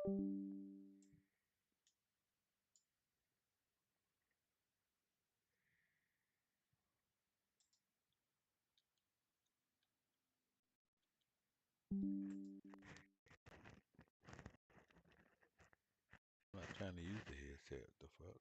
I'm not trying to use the headset. The fuck?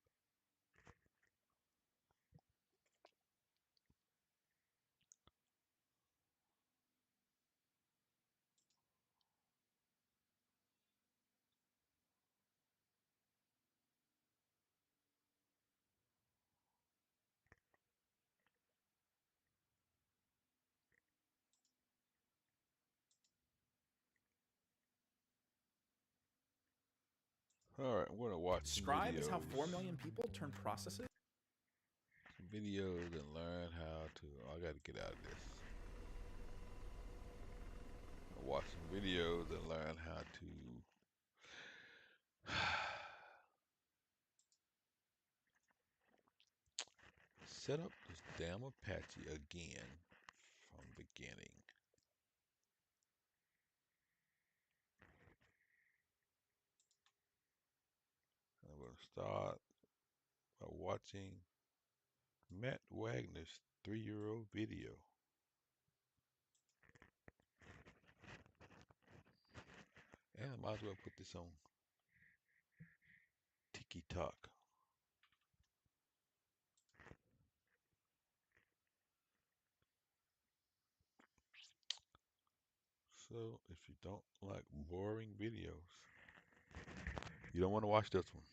All right, I'm gonna watch some Scribe is how 4 videos. million people turn processes. Some videos and learn how to. Oh, I gotta get out of this. Watch some videos and learn how to set up this damn Apache again from beginning. I'm gonna start by watching Matt Wagner's 3-year-old video. And I might as well put this on Tik TOK. So if you don't like boring videos, you don't want to watch this one.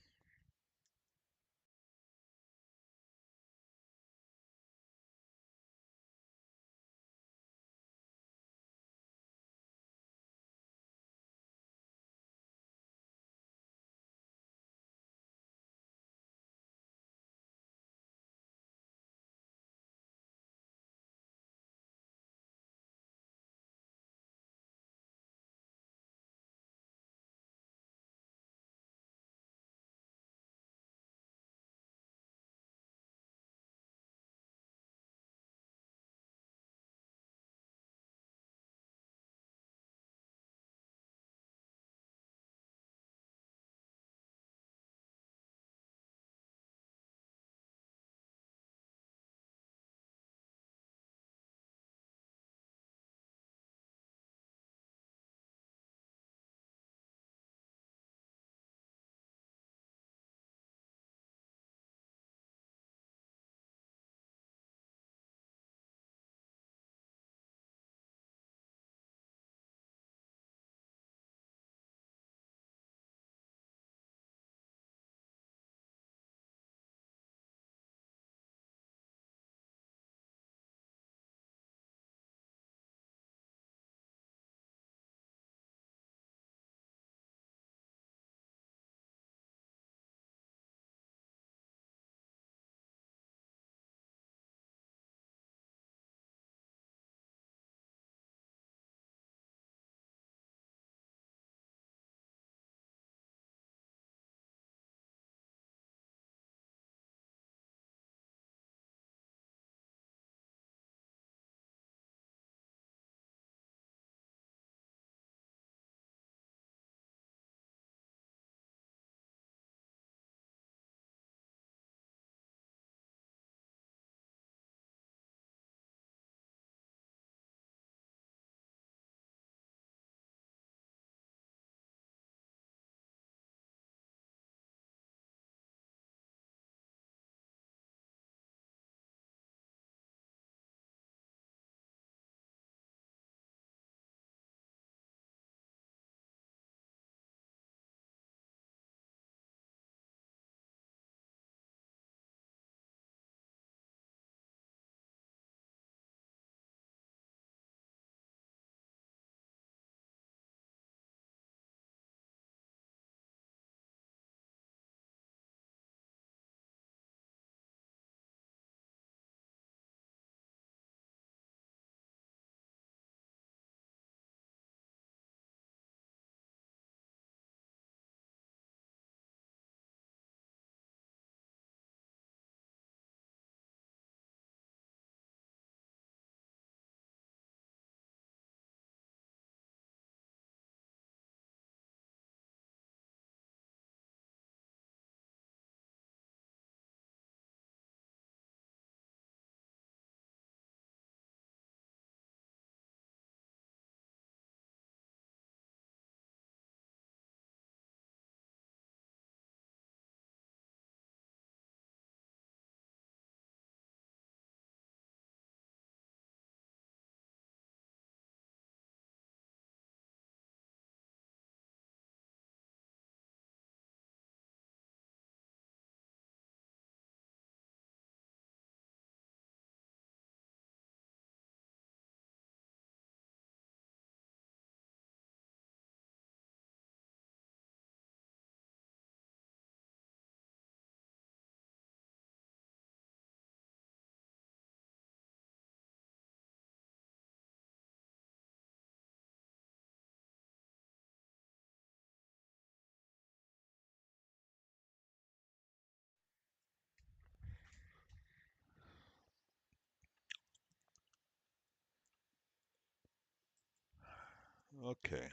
Okay,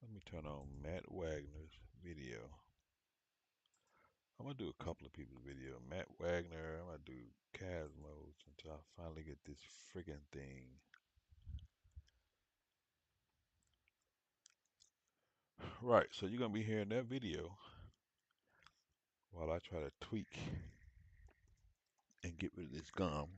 let me turn on Matt Wagner's video. I'm gonna do a couple of people's video. Matt Wagner, I'm gonna do Cosmos until I finally get this friggin' thing. Right, so you're gonna be hearing that video while I try to tweak and get rid of this gum.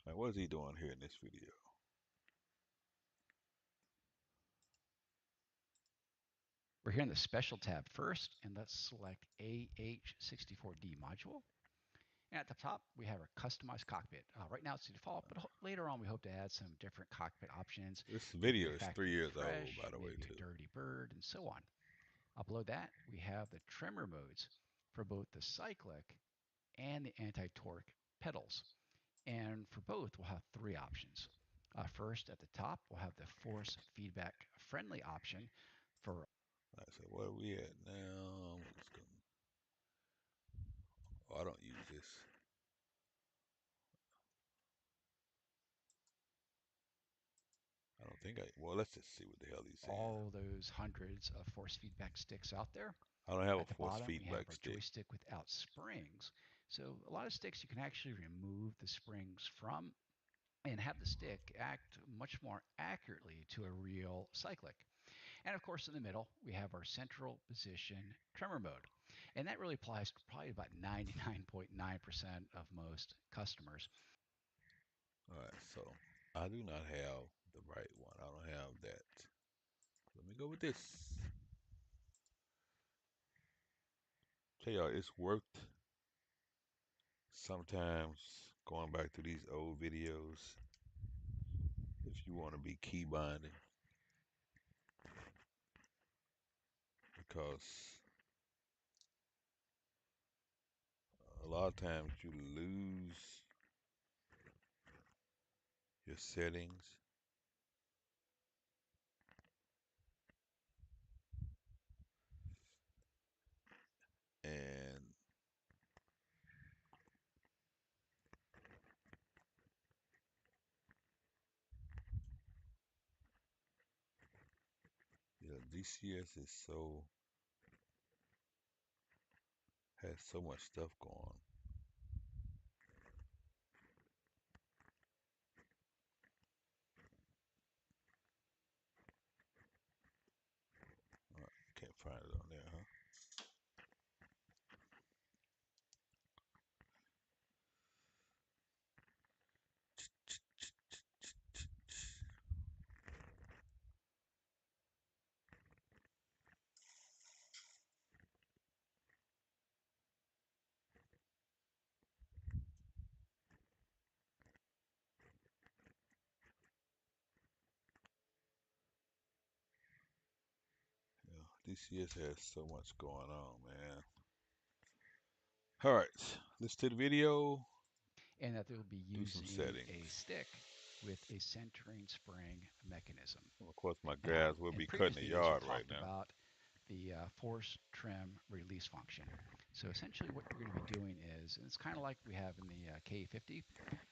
Like, what is he doing here in this video? We're here in the Special tab first, and let's select AH64D module. And at the top, we have our customized cockpit. Right now it's the default, but later on we hope to add some different cockpit options. This Maybe video a is 3 years factory old, by fresh, the way, maybe too. a dirty bird, and so on. Below that, we have the trimmer modes for both the cyclic and the anti-torque pedals. And for both, we'll have three options. First, at the top, we'll have the force feedback friendly option for Alright, so where are we at now? Oh, I don't use this. I don't think I. Well, let's just see what the hell he's saying. all those hundreds of force feedback sticks out there. I don't have a At the force bottom, we have feedback our stick. joystick without springs. So a lot of sticks you can actually remove the springs from and have the stick act much more accurately to a real cyclic. And of course, in the middle, we have our central position tremor mode. And that really applies to probably about 99.9% of most customers. Alright, so I do not have the right one. I don't have that. Let me go with this. Tell y'all, it's worked sometimes going back to these old videos if you want to be key binding because a lot of times you lose your settings and DCS is so has so much stuff going on. Can't find it on there, huh? Yeah, DCS has so much going on, man. All right, let's to the video. And that they'll be Do some using a settings. stick with a centering spring mechanism. Of course, my Now, grass will in be previous cutting the videos, we've yard right talked now. about the force trim release function. So essentially what you're going to be doing is, and it's kind of like we have in the K50,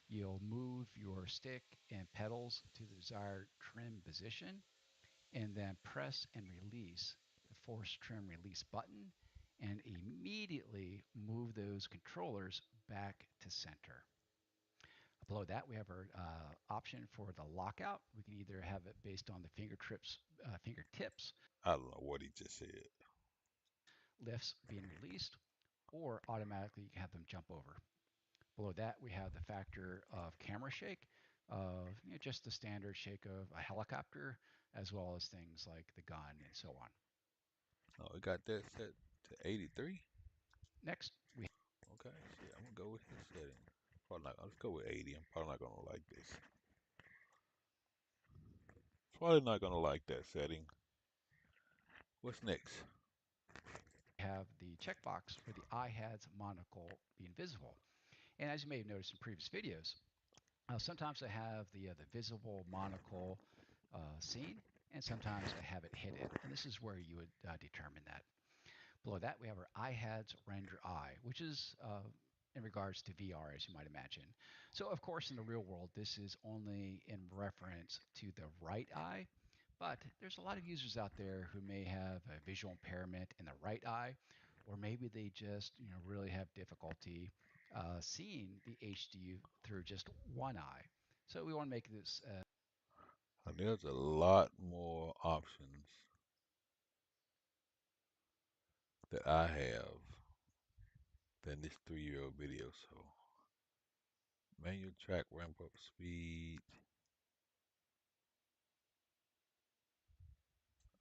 you'll move your stick and pedals to the desired trim position and then press and release the force trim release button and immediately move those controllers back to center. Below that, we have our option for the lockout. We can either have it based on the fingertips I don't know what he just said. lifts being released, or automatically you can have them jump over. Below that, we have the factor of camera shake, of just the standard shake of a helicopter, as well as things like the gun and so on. Oh, we got that set to 83. Next, we Okay, see, I'm gonna go with this setting. Probably not. Let's go with 80. I'm probably not gonna like this. Probably not gonna like that setting. What's next? have the checkbox for the iHads monocle being visible. And as you may have noticed in previous videos, sometimes I have the visible monocle seen, and sometimes I have it hidden. And this is where you would determine that. Below that, we have our iHads render eye, which is in regards to VR, as you might imagine. So, of course, in the real world, this is only in reference to the right eye, but there's a lot of users out there who may have a visual impairment in the right eye, or maybe they just really have difficulty seeing the HD through just one eye. So we want to make this And there's a lot more options that I have than this 3-year-old video. So manual track ramp up speed.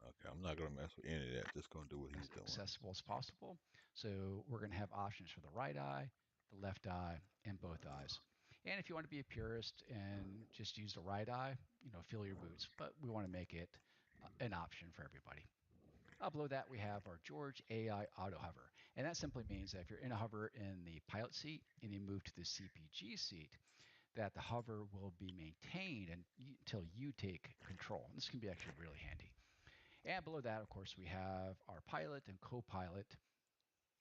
Okay, I'm not gonna mess with any of that. Just gonna do what he's as doing. accessible as possible. So we're going to have options for the right eye, the left eye, and both eyes. And if you want to be a purist and just use the right eye, fill your boots. But we want to make it an option for everybody. Below that, we have our George AI Auto Hover. And that simply means that if you're in a hover in the pilot seat and you move to the CPG seat, that the hover will be maintained until you take control. And this can be actually really handy. And below that, of course, we have our pilot and co-pilot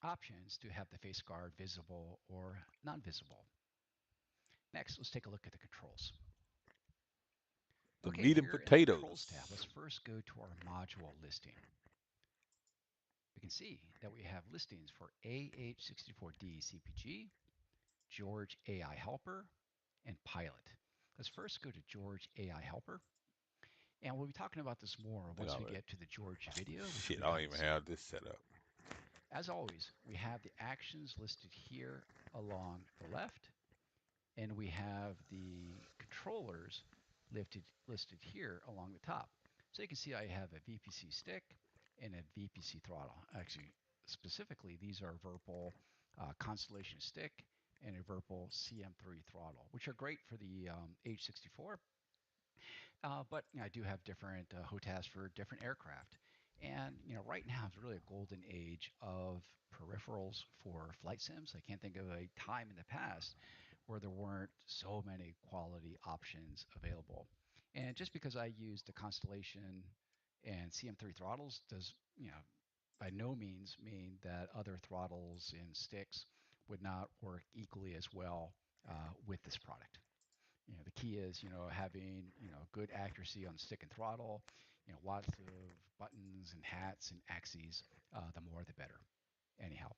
options to have the face guard visible or non-visible. Next, let's take a look at the controls. The Okay, meat and here in the controls tab, let's potatoes. first go to our module listing. We can see that we have listings for AH64D CPG, George AI Helper, and Pilot. Let's first go to George AI Helper. And we'll be talking about this more Then once we I'll get to the George video, which will shit. be I don't coming even soon. have this set up. As always, we have the actions listed here along the left, and we have the controllers listed here along the top. So you can see I have a VPC stick and a VPC throttle. Actually, specifically, these are Virpil Constellation stick and a Virpil CM3 throttle, which are great for the H64. But I do have different HOTAS for different aircraft. And right now is really a golden age of peripherals for flight sims. I can't think of a time in the past where there weren't so many quality options available. And just because I use the Constellation and CM3 throttles does, by no means mean that other throttles and sticks would not work equally as well with this product. The key is having good accuracy on stick and throttle, lots of buttons and hats and axes. The more the better. Anyhow,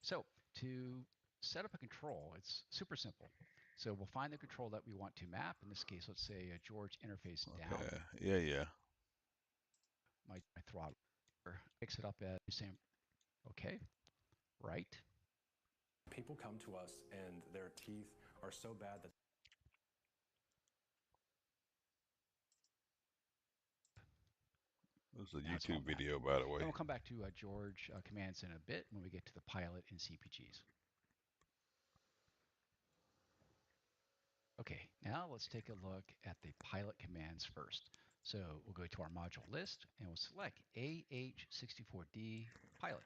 so to set up a control, it's super simple. So we'll find the control that we want to map. In this case, let's say a George interface down. Okay. Yeah. My throttle picks it up as same. Okay, right. People come to us and their teeth are so bad that This is a Now it's all YouTube mapped. video, by the And way. we'll come back to George commands in a bit when we get to the pilot and CPGs. Okay, now let's take a look at the pilot commands first. So we'll go to our module list and we'll select AH64D pilot.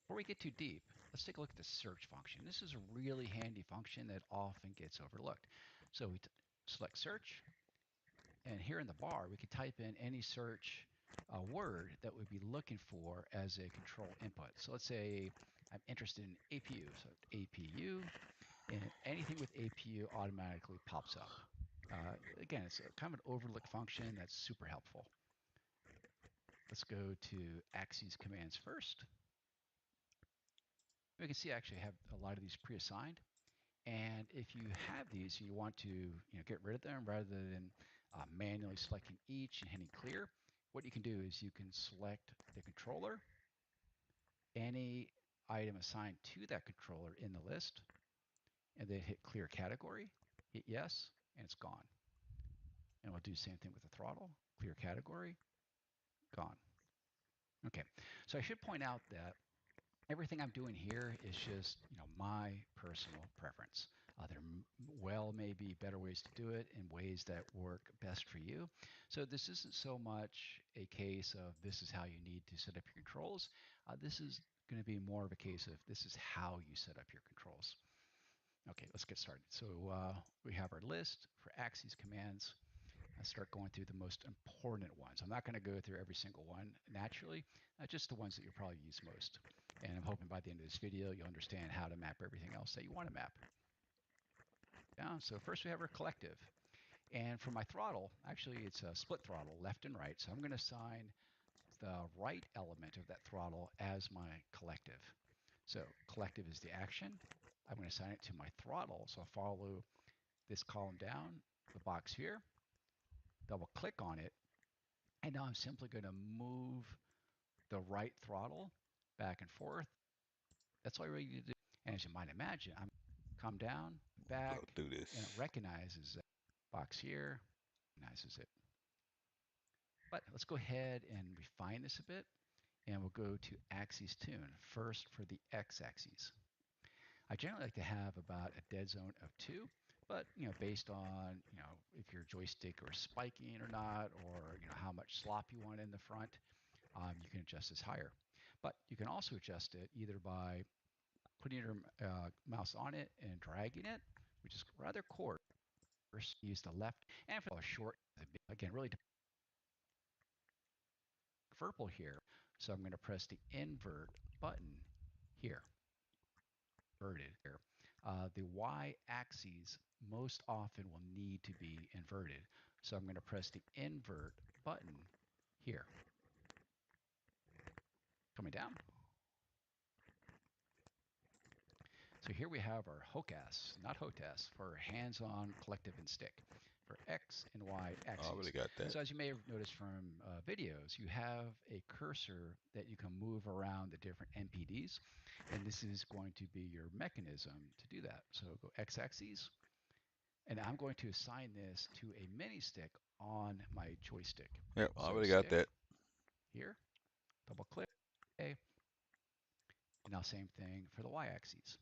Before we get too deep, let's take a look at the search function. This is a really handy function that often gets overlooked. So we select search, and here in the bar, we can type in any search word that we'd be looking for as a control input. So let's say I'm interested in APU, so APU, and anything with APU automatically pops up. Again, it's a kind of an overlooked function that's super helpful. Let's go to axes commands first. We can see I actually have a lot of these pre-assigned. And if you have these and you want to get rid of them rather than manually selecting each and hitting clear, what you can do is you can select the controller, any item assigned to that controller in the list, and then hit clear category, hit yes, and it's gone. And we'll do the same thing with the throttle, clear category, gone. Okay, so I should point out that everything I'm doing here is just my personal preference. There may be better ways to do it in ways that work best for you. So this isn't so much a case of this is how you need to set up your controls. This is going to be more of a case of this is how you set up your controls. Okay, let's get started. So we have our list for axes commands. I start going through the most important ones. I'm not going to go through every single one naturally, just the ones that you'll probably use most. And I'm hoping by the end of this video, you'll understand how to map everything else that you want to map. Yeah, so first we have our collective. And for my throttle, actually it's a split throttle, left and right. So I'm going to assign the right element of that throttle as my collective. So collective is the action. I'm going to assign it to my throttle. So I'll follow this column down, the box here, double click on it. And now I'm simply going to move the right throttle back and forth. That's all I really need to do. And as you might imagine, I'm come down, Go back, do and it this. recognizes that box here, recognizes it. But let's go ahead and refine this a bit. And we'll go to axis tune first for the x-axis. I generally like to have about a dead zone of 2, but based on if your joystick or spiking or not, or how much slop you want in the front, you can adjust this higher. But you can also adjust it either by putting your mouse on it and dragging it, which is rather coarse. Use the left, and for a short, again, really purple here. So I'm going to press the invert button here. Inverted here. The y axis most often will need to be inverted. So I'm going to press the invert button here. Coming down. So here we have our HOCAS, not HOTAS, for hands-on, collective, and stick, for X and Y I already axes. got And that. so as you may have noticed from videos, you have a cursor that you can move around the different MPDs, and this is going to be your mechanism to do that. So go X axis, and I'm going to assign this to a mini stick on my joystick. Yep, I So already got stick that. here, double click, okay, and now same thing for the Y axis.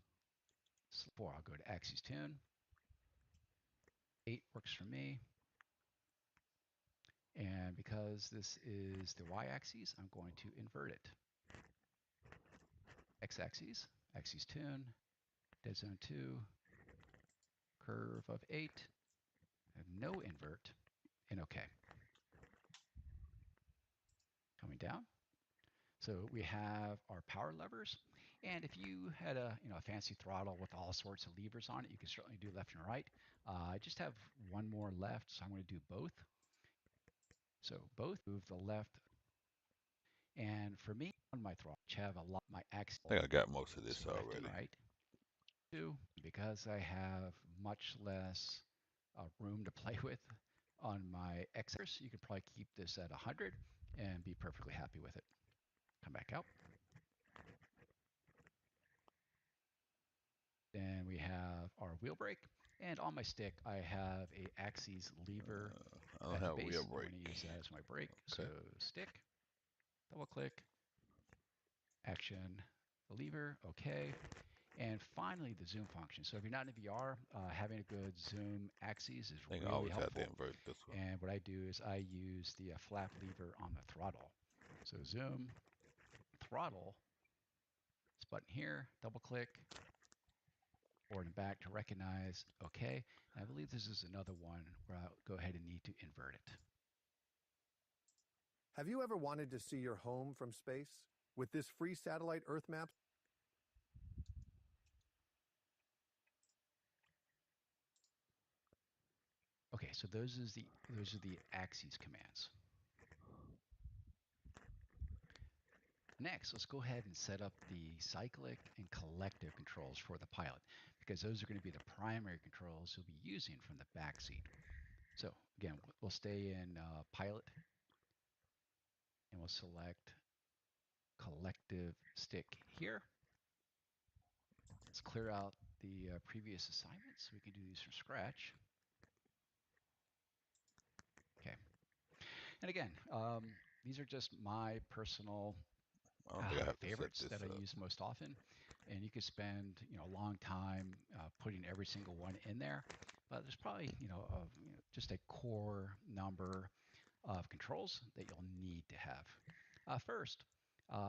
So I'll go to axis tune. 8 works for me. And because this is the y-axis, I'm going to invert it. X-axis, axis tune, dead zone 2, curve of 8, no invert, and OK. Coming down. So we have our power levers. And if you had a fancy throttle with all sorts of levers on it, you can certainly do left and right. I just have one more left, so I'm going to do both. So both move the left. And for me, on my throttle, which have a lot my axis I think I got most of this left and already. right, because I have much less room to play with on my X-axis, you can probably keep this at 100 and be perfectly happy with it. Come back out. Then we have our wheel brake. And on my stick, I have a axis lever I don't at the have a wheel base. I'm going to brake. use that as my brake. So Okay. stick, double click, action, the lever, OK. And finally, the zoom function. So if you're not in VR, having a good zoom axis is I think I really always have to helpful. invert this one. And what I do is I use the flap lever on the throttle. So zoom, throttle, this button here, double click, forward and back to recognize, OK. And I believe this is another one where I'll go ahead and need to invert it. Have you ever wanted to see your home from space? With this free satellite Earth map, OK, so those are the axes commands. Next, let's go ahead and set up the cyclic and collective controls for the pilot, because those are going to be the primary controls you'll be using from the back seat. So again, we'll stay in pilot, and we'll select collective stick here. Let's clear out the previous assignments so we can do these from scratch. Okay. And again, these are just my personal I don't think I have to set favorites that this I up. use most often. And you could spend a long time putting every single one in there. But there's probably just a core number of controls that you'll need to have. First,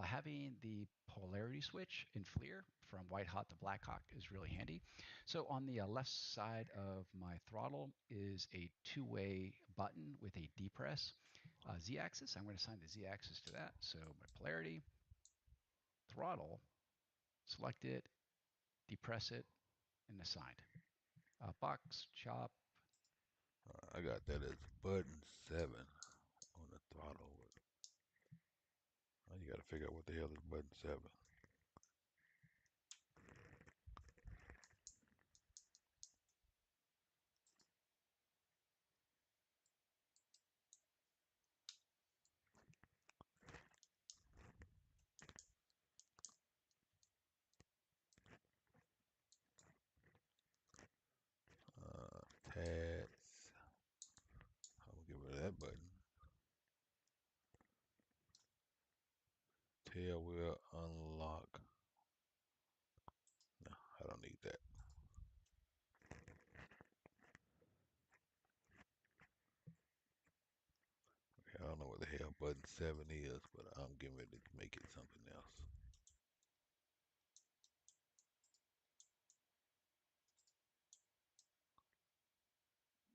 having the polarity switch in FLIR from white hot to black hot is really handy. So on the left side of my throttle is a two-way button with a depress Z-axis. I'm going to assign the Z-axis to that. So my polarity, throttle, select it, depress it, and assign. Box, chop. I got that as button 7 on the throttle. Now you got to figure out what the hell is button 7. Tabs. I'm gonna get rid of that button. Tail wheel unlock. No, I don't need that. Okay, I don't know what the hell button 7 is, but I'm getting ready to make it something else.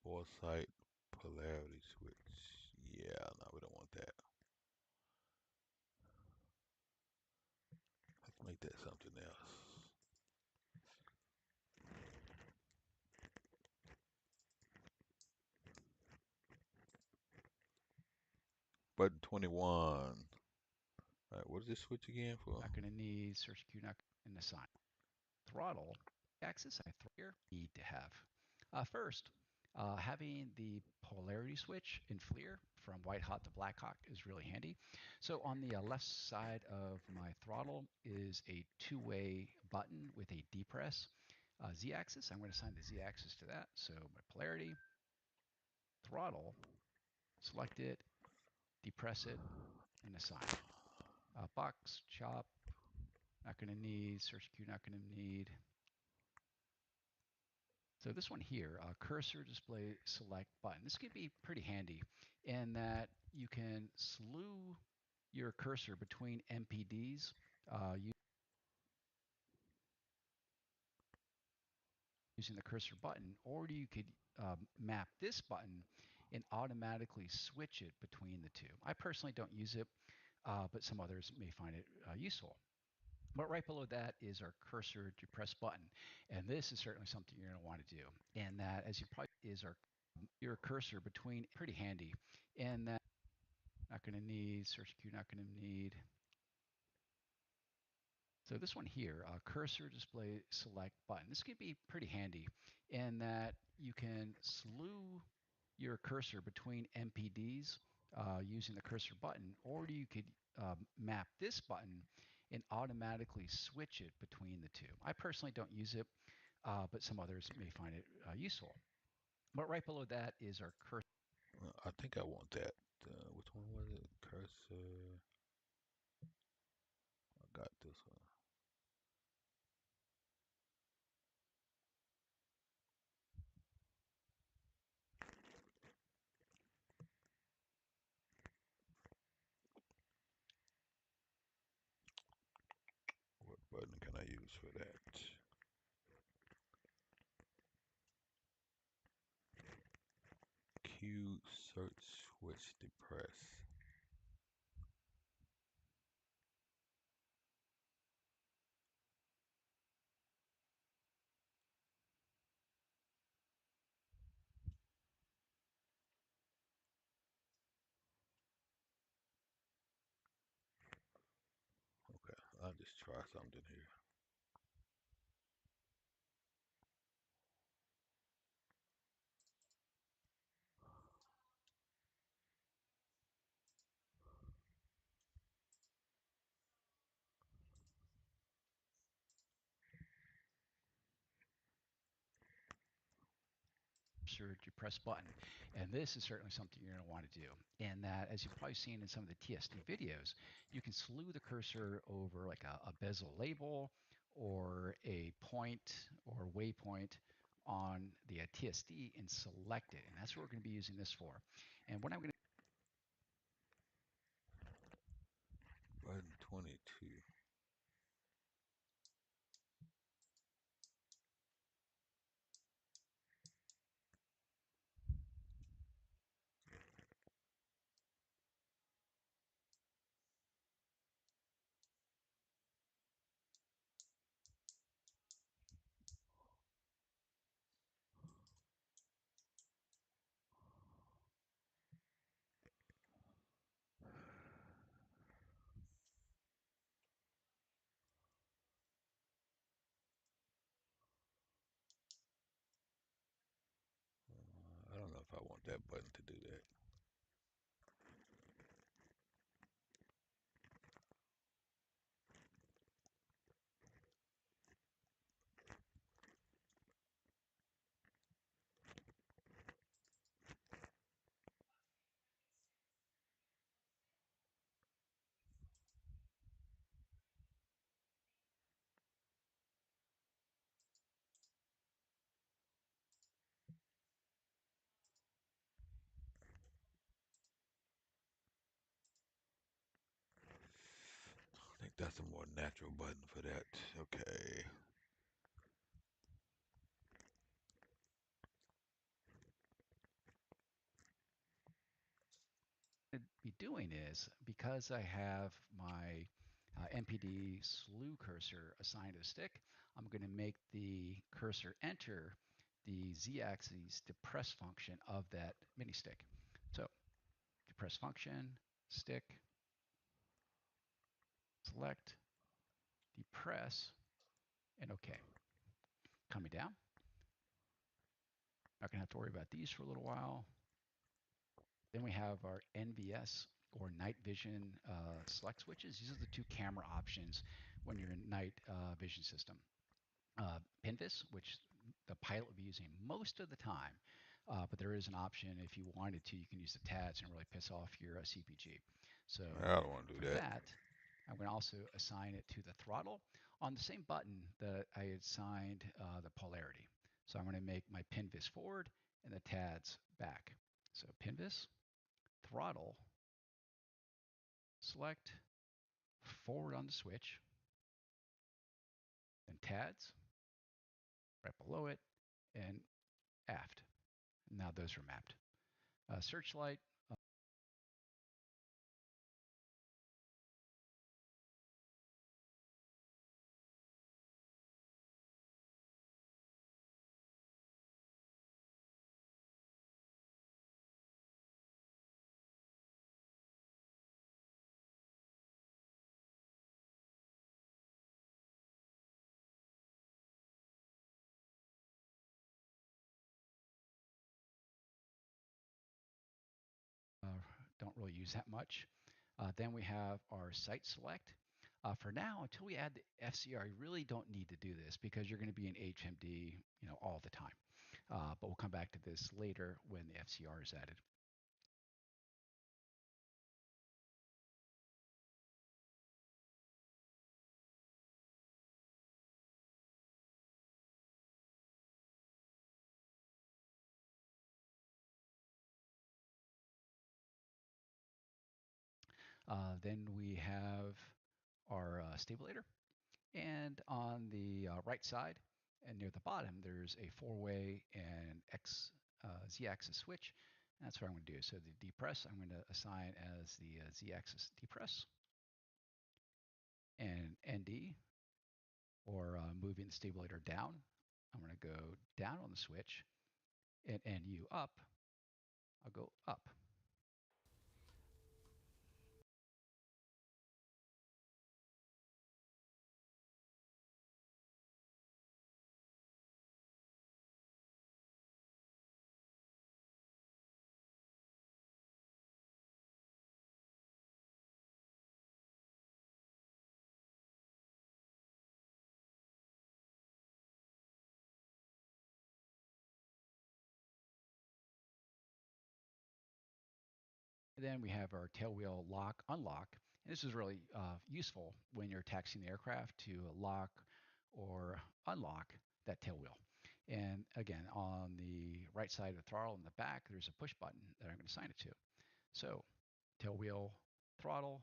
Foresight polarity switch. Yeah, no, we don't want that. Let's make that something else. Button 21. All right, what is this switch again for? Not going to need search queue, not going to assign. Throttle axis I here need to have. First, having the polarity switch in FLIR from white hot to black hot is really handy. So on the left side of my throttle is a two-way button with a depress z-axis. I'm going to assign the z-axis to that. So my polarity, throttle, select it, depress it, and assign. Box, chop, not going to need, search queue, not going to need. So this one here, cursor display select button. This could be pretty handy in that you can slew your cursor between MPDs using the cursor button, or you could map this button and automatically switch it between the two. I personally don't use it, but some others may find it useful. But right below that is our cursor depress button. And this is certainly something you're going to want to do. And that, as you probably is your cursor between, pretty handy. And that, not going to need, search queue, not going to need. So this one here, cursor display select button. This could be pretty handy in that you can slew your cursor between MPDs using the cursor button, or you could map this button and automatically switch it between the two. I personally don't use it, but some others may find it useful. But right below that is our cursor. I think I want that. Which one was it? Cursor. I got this one. What button can I use for that? Q search switch depress. Okay, I'll just try something here. Depress button. And this is certainly something you're going to want to do. And that, as you've probably seen in some of the TSD videos, you can slew the cursor over like a bezel label or a point or waypoint on the TSD and select it. And that's what we're going to be using this for. And what I'm going to Button 22. want that button to do that. I think that's a more natural button for that. Okay. Be doing is because I have my MPD slew cursor assigned to a stick, I'm going to make the cursor enter the z-axis depress function of that mini stick. So depress function, stick, select, depress, and OK. Coming down. Not going to have to worry about these for a little while. Then we have our NVS or night vision select switches. These are the two camera options when you're in night vision system. Pinvis, which the pilot will be using most of the time, but there is an option if you wanted to, you can use the TADs and really piss off your CPG. So I don't want to for do that. that, I'm going to also assign it to the throttle on the same button that I assigned the polarity. So I'm going to make my pinvis forward and the TADs back. So pinvis, throttle, select, forward on the switch, then TADs, right below it, and aft. Now those are mapped. Searchlight, don't really use that much. Then we have our site select. For now, until we add the FCR, you really don't need to do this because you're going to be in HMD, all the time. But we'll come back to this later when the FCR is added. Then we have our stabulator. And on the right side and near the bottom, there's a four-way and Z-axis switch. And that's what I'm going to do. So the depress, I'm going to assign as the Z-axis depress. And ND, or moving the stabulator down, I'm going to go down on the switch. And NU up, I'll go up. Then we have our tailwheel lock, unlock. And this is really useful when you're taxiing the aircraft to lock or unlock that tailwheel. And again, on the right side of the throttle in the back, there's a push button that I'm going to assign it to. So tailwheel throttle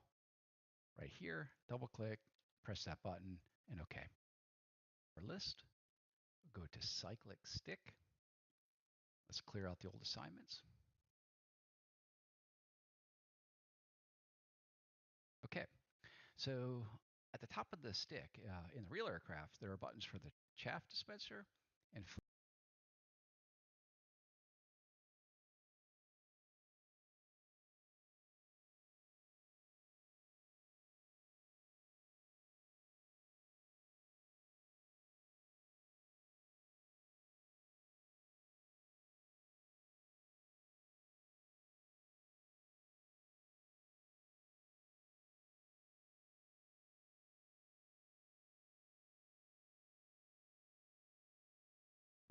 right here, double click, press that button, and OK. Our list, go to cyclic stick. Let's clear out the old assignments. Okay, so at the top of the stick in the real aircraft, there are buttons for the chaff dispenser and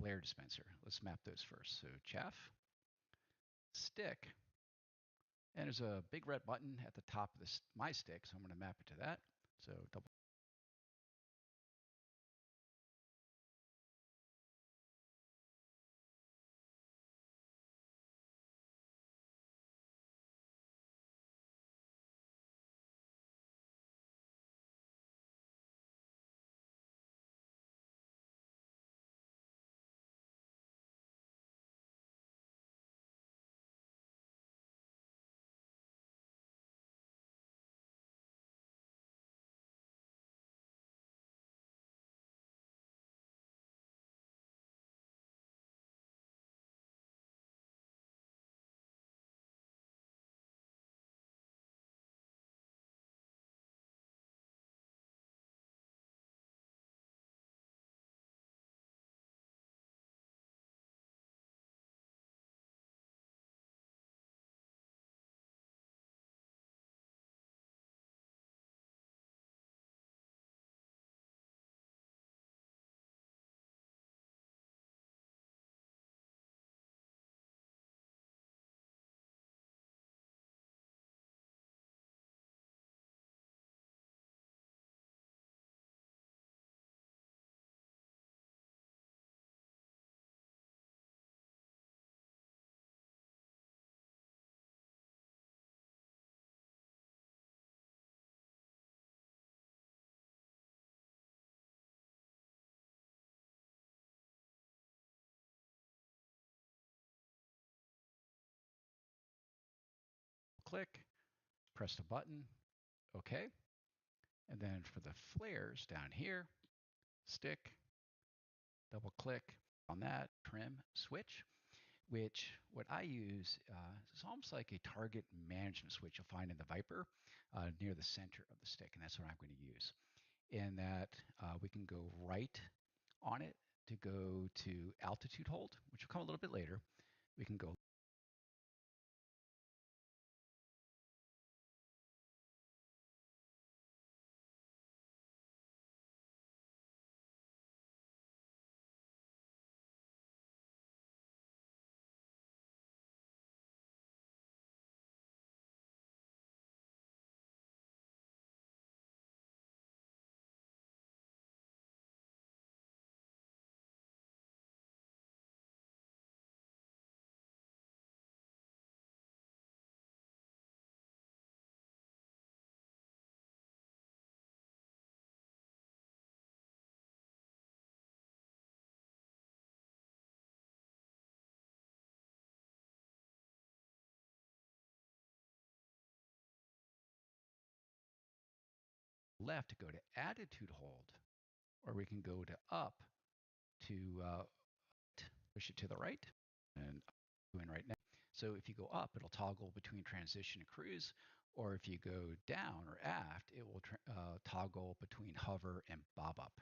flare dispenser. Let's map those first. So chaff, stick, and there's a big red button at the top of this my stick, so I'm going to map it to that. So double click, press the button, OK. And then for the flares down here, stick, double click on that, trim switch, which what I use is almost like a target management switch you'll find in the Viper near the center of the stick, and that's what I'm going to use. In that we can go right on it to go to altitude hold, which will come a little bit later. We can go left to go to attitude hold, or we can go to up to push it to the right, and I'm doing right now. So if you go up, it'll toggle between transition and cruise, or if you go down or aft, it will toggle between hover and bob up.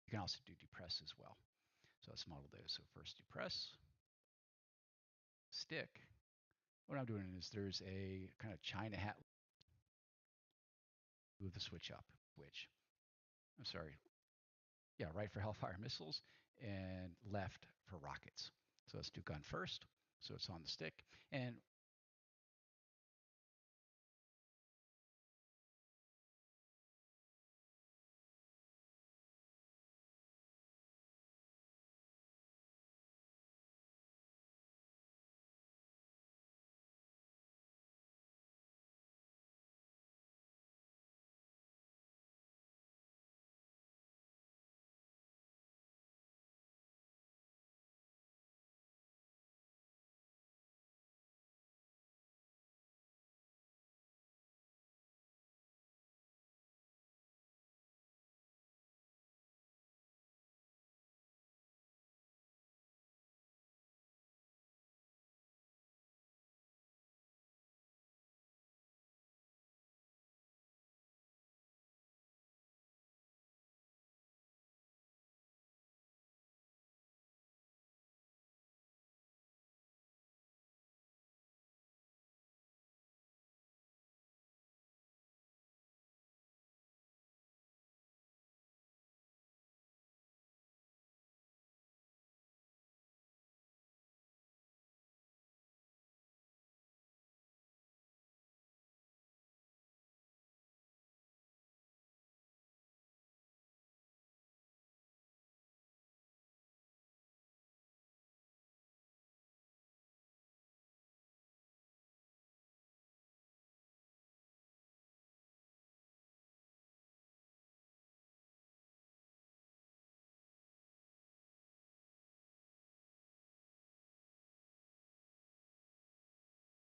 You can also do depress as well. So let's model those. So first depress, stick. What I'm doing is there's a kind of China hat. Move the switch up, which, I'm sorry, yeah, right for Hellfire missiles and left for rockets. So let's do gun first. So it's on the stick. And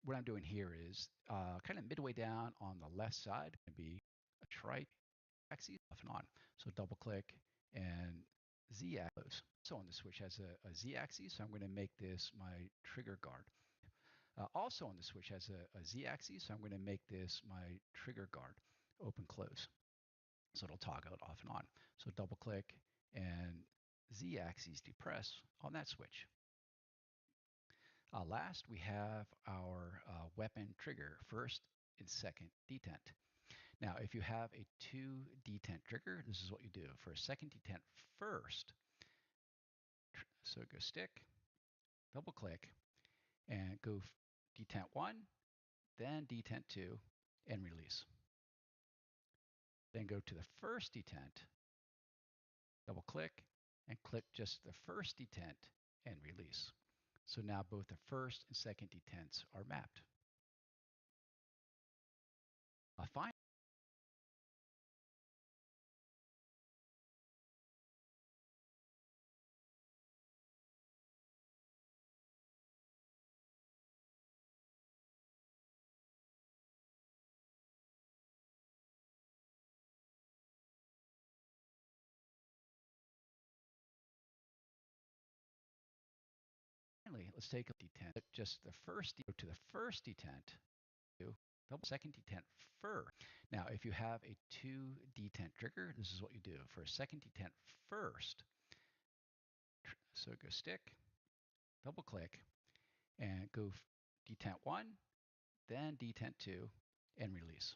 what I'm doing here is kind of midway down on the left side, going to be a tri-axis off and on. So double click and Z axis. So on the switch has a Z axis, so I'm going to make this my trigger guard. Also on the switch has a Z axis, so I'm going to make this my trigger guard, open close. So it'll toggle it off and on. So double click and Z axis depress on that switch. Last, we have our weapon trigger, first and second detent. Now, if you have a 2 detent trigger, this is what you do. For a second detent first, so go stick, double click, and go detent 1, then detent 2, and release. Then go to the first detent, double click, and click just the first detent and release. So now both the first and second detents are mapped. Finally, let's take a detent. Just the first, go to the first detent, double second detent first. Now, if you have a 2 detent trigger, this is what you do. For a second detent first, so go stick, double click, and go detent 1, then detent 2, and release.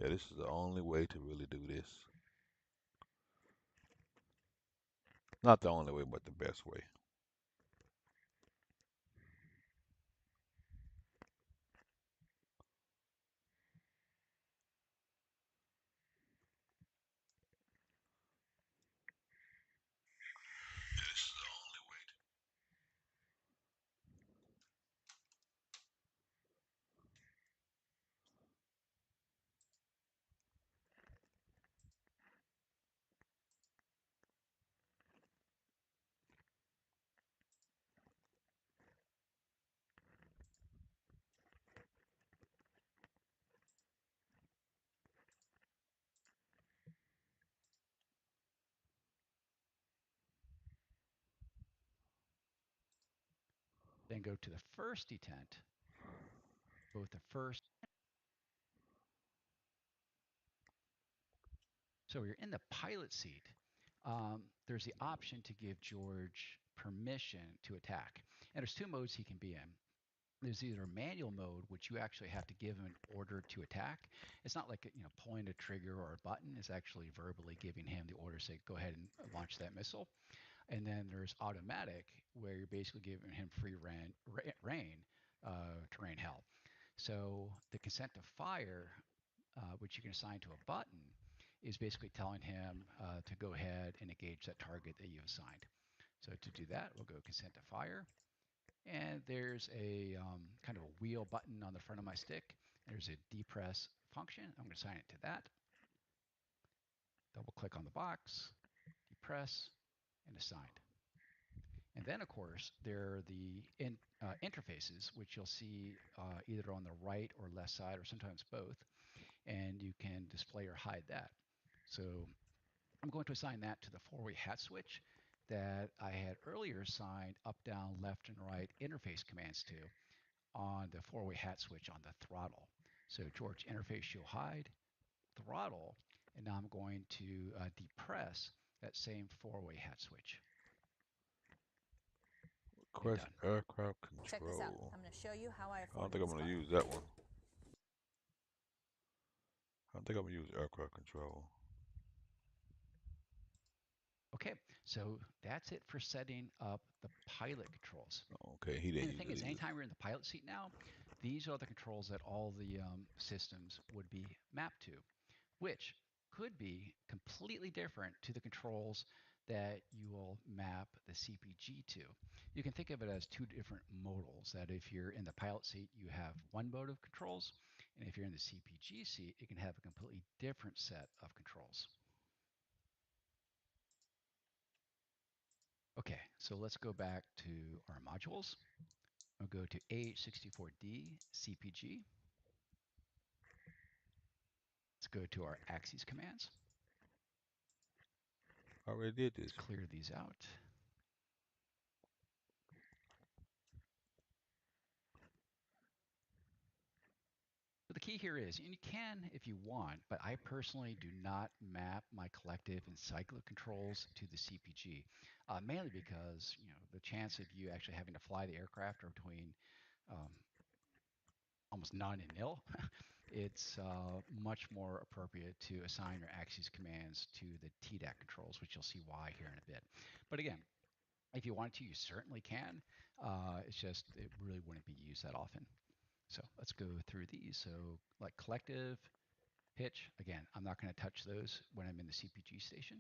Yeah, this is the only way to really do this. Not the only way, but the best way. This is the only way. Then go to the first detent, both the first. So you're in the pilot seat. There's the option to give George permission to attack. And there's 2 modes he can be in. There's either manual mode, which you actually have to give him an order to attack. It's not like pulling a trigger or a button. It's actually verbally giving him the order, say, go ahead and launch that missile. And then there's automatic, where you're basically giving him free reign to rain hell. So the consent to fire, which you can assign to a button, is basically telling him to go ahead and engage that target that you've assigned. So to do that, we'll go consent to fire. And there's a kind of a wheel button on the front of my stick. There's a depress function. I'm going to assign it to that. Double click on the box, depress, and assigned. And then, of course, there are the interfaces, which you'll see either on the right or left side, or sometimes both, and you can display or hide that. So I'm going to assign that to the four-way hat switch that I had earlier assigned up, down, left, and right interface commands to on the four-way hat switch on the throttle. So George interface show hide, throttle, and now I'm going to depress that same four-way hat switch. Request aircraft Check this out. control. I'm going to show you how I I afford don't think I'm this going to car. use that one. I don't think I'm going to use aircraft control. Okay, so that's it for setting up the pilot controls. Okay, he didn't And the use thing it is, either. anytime you're in the pilot seat now, these are the controls that all the systems would be mapped to, which could be completely different to the controls that you will map the CPG to. You can think of it as two different modals, that if you're in the pilot seat, you have one mode of controls, and if you're in the CPG seat, you can have a completely different set of controls. Okay, so let's go back to our modules. I'll go to AH64D CPG. Let's go to our axes commands. I already did this. Let's clear these out. So the key here is, and you can if you want, but I personally do not map my collective and cyclic controls to the CPG, mainly because the chance of you actually having to fly the aircraft are between almost none and nil. It's much more appropriate to assign your axes commands to the TDAC controls, which you'll see why here in a bit. But again, if you want to, you certainly can. It's just it really wouldn't be used that often. So let's go through these. So like collective, pitch, again, I'm not going to touch those when I'm in the CPG station.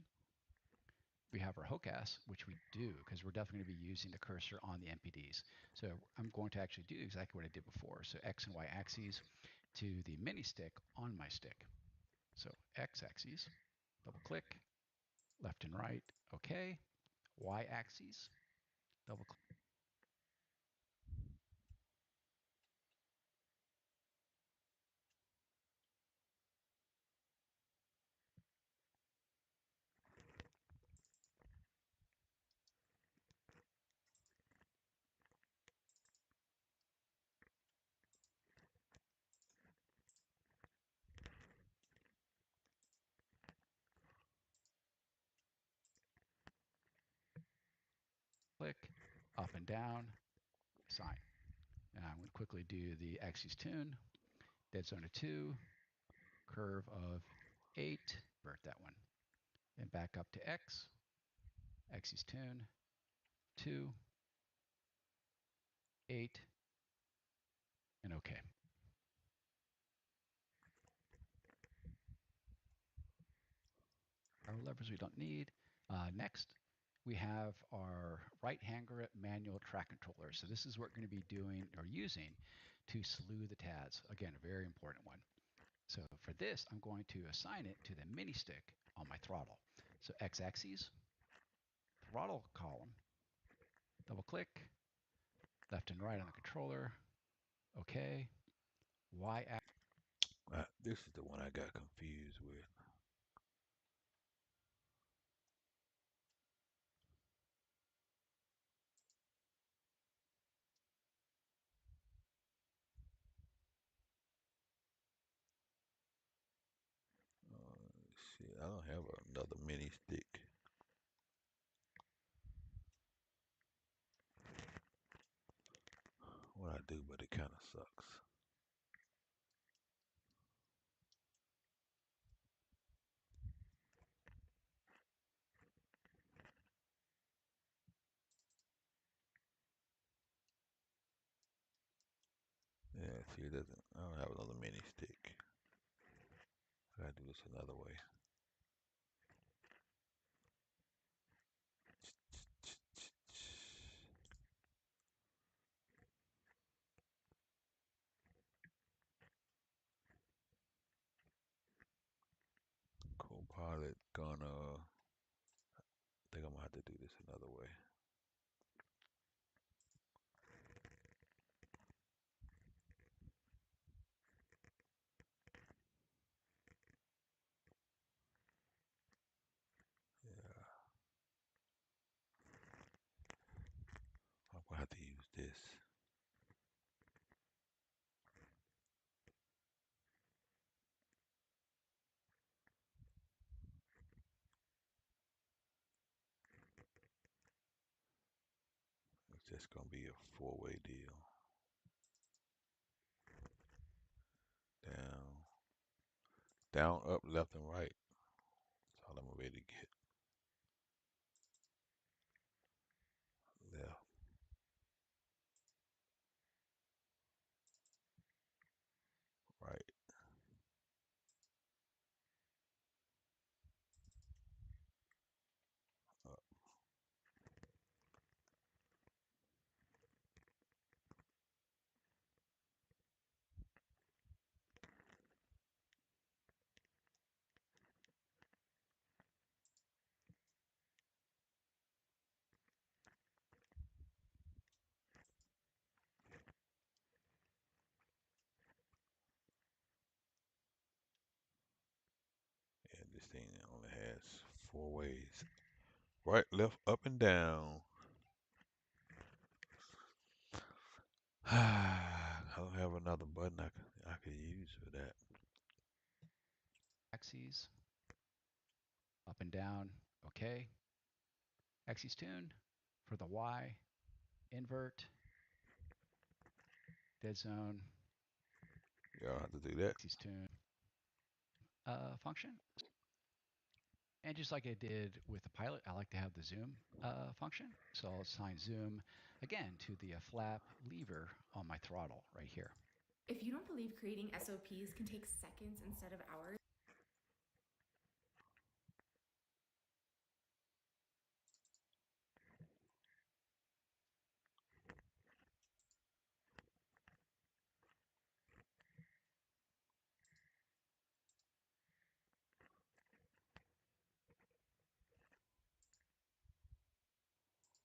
We have our HOCAS, which we do because we're definitely going to be using the cursor on the MPDs. So I'm going to actually do exactly what I did before. So X and Y axes to the mini stick on my stick. So X axes, double click, left and right, okay. Y axes, double click, up and down, assign. And I'm going to quickly do the axes tune, dead zone of 2, curve of 8, invert that one. And back up to X, axes tune, 2, 8, and OK. Our levers we don't need. Next, we have our right-hand grip manual track controller. So this is what we're going to be doing or using to slew the TADs. Again, a very important one. So for this, I'm going to assign it to the mini stick on my throttle. So X-axis, throttle column, double click, left and right on the controller, OK. Y-axis. This is the one I got confused with. Shit, I don't have another mini stick. What I do, but it kind of sucks. Yeah, see, it doesn't. I don't have another mini stick. I gotta do this another way. Copilot gonna. I think I'm gonna have to do this another way. have to use this. It's just gonna be a four-way deal. Down, up, left, and right. That's all I'm ready to get. Left, right. Up. And this thing only has four ways. Right, left, up, and down. I don't have another button I could use for that. Axes, up and down, okay. Axes tune for the Y, invert, dead zone, Y'all have to do that. axes tune function. And just like I did with the pilot, I like to have the zoom function. So I'll assign zoom again to the flap lever on my throttle right here. If you don't believe creating SOPs can take seconds instead of hours,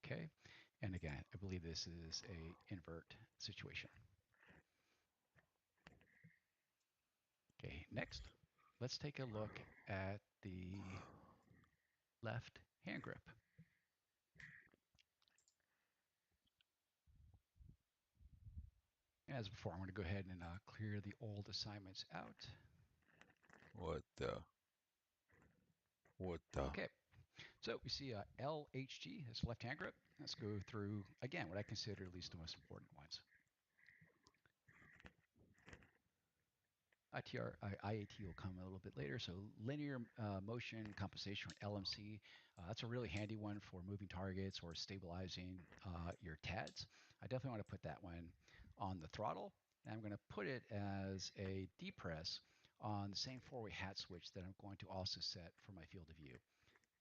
Okay. And again, I believe this is a invert situation. Okay, next, let's take a look at the left hand grip. As before, I'm going to go ahead and clear the old assignments out. What the? Okay, so we see LHG, that's left hand grip. Let's go through, again, what I consider at least the most important ones. IAT will come a little bit later. So linear motion compensation, or LMC, that's a really handy one for moving targets or stabilizing your TADs. I definitely want to put that one on the throttle. And I'm going to put it as a depress on the same four-way hat switch that I'm going to also set for my field of view.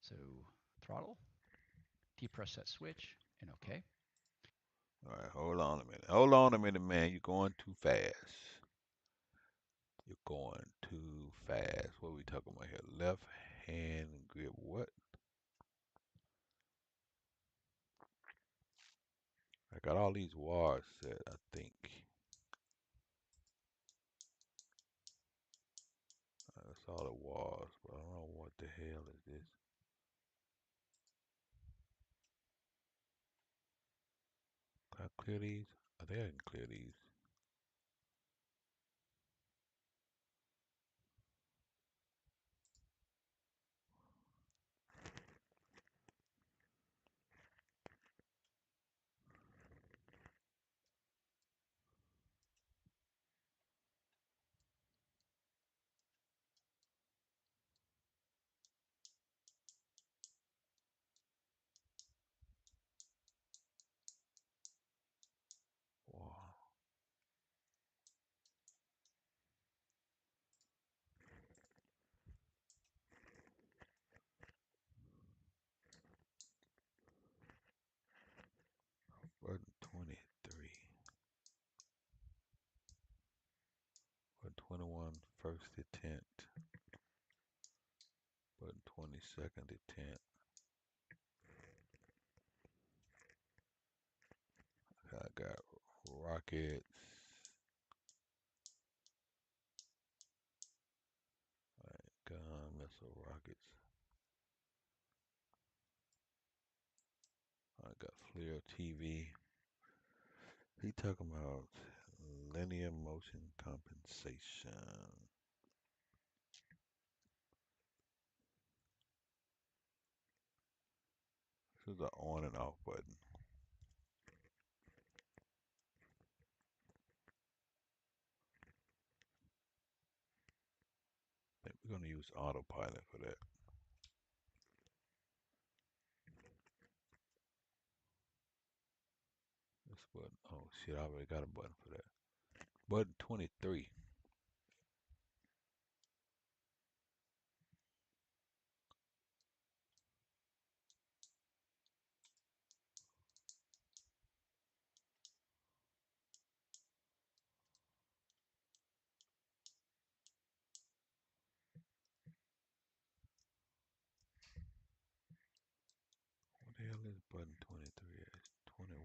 So throttle, depress that switch, and OK. All right, hold on a minute. Hold on a minute, man. You're going too fast. You're going too fast. What are we talking about here? Left hand grip. What? I got all these wires set, I think. That's all it was, but I don't know what the hell is this. Can I clear these? I think I can clear these. Wow. Button 23. Button 21, first detent. Button 22nd detent. I got rockets. Alright, gun, missile, rockets. I got FLIR TV. He talking about linear motion compensation. This is the on and off button. I think we're gonna use autopilot for that. This button. Oh shit! I already got a button for that. Button 23. What the hell is button 23? It's 21.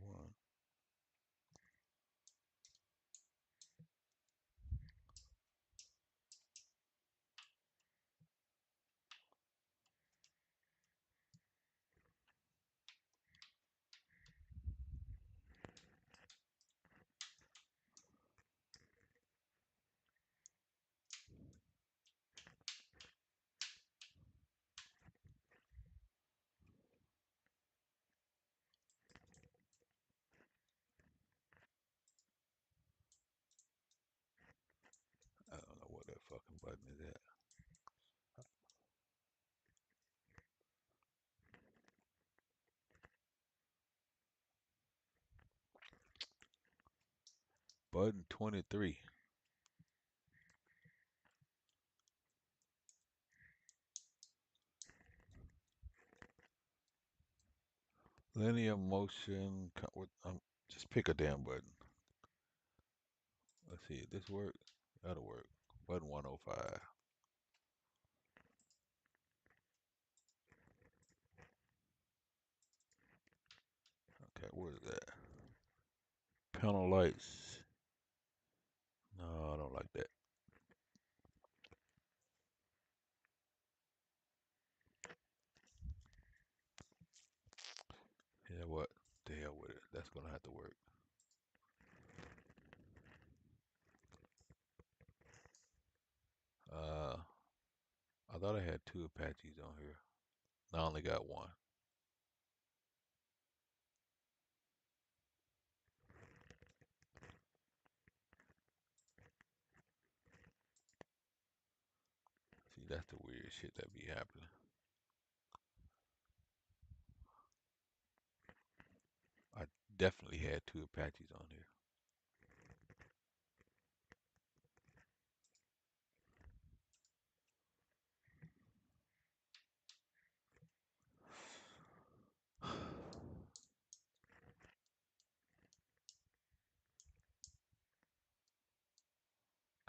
I don't know what that fucking button is at. Button 23. Linear motion. Just pick a damn button. Let's see. If this work? That'll work. Button 105. Okay, where is that? Panel lights. No, I don't like that. Yeah, what? The hell with it. That's gonna have to work. I thought I had two Apaches on here. I only got one. See, that's the weird shit that be happening. I definitely had two Apaches on here.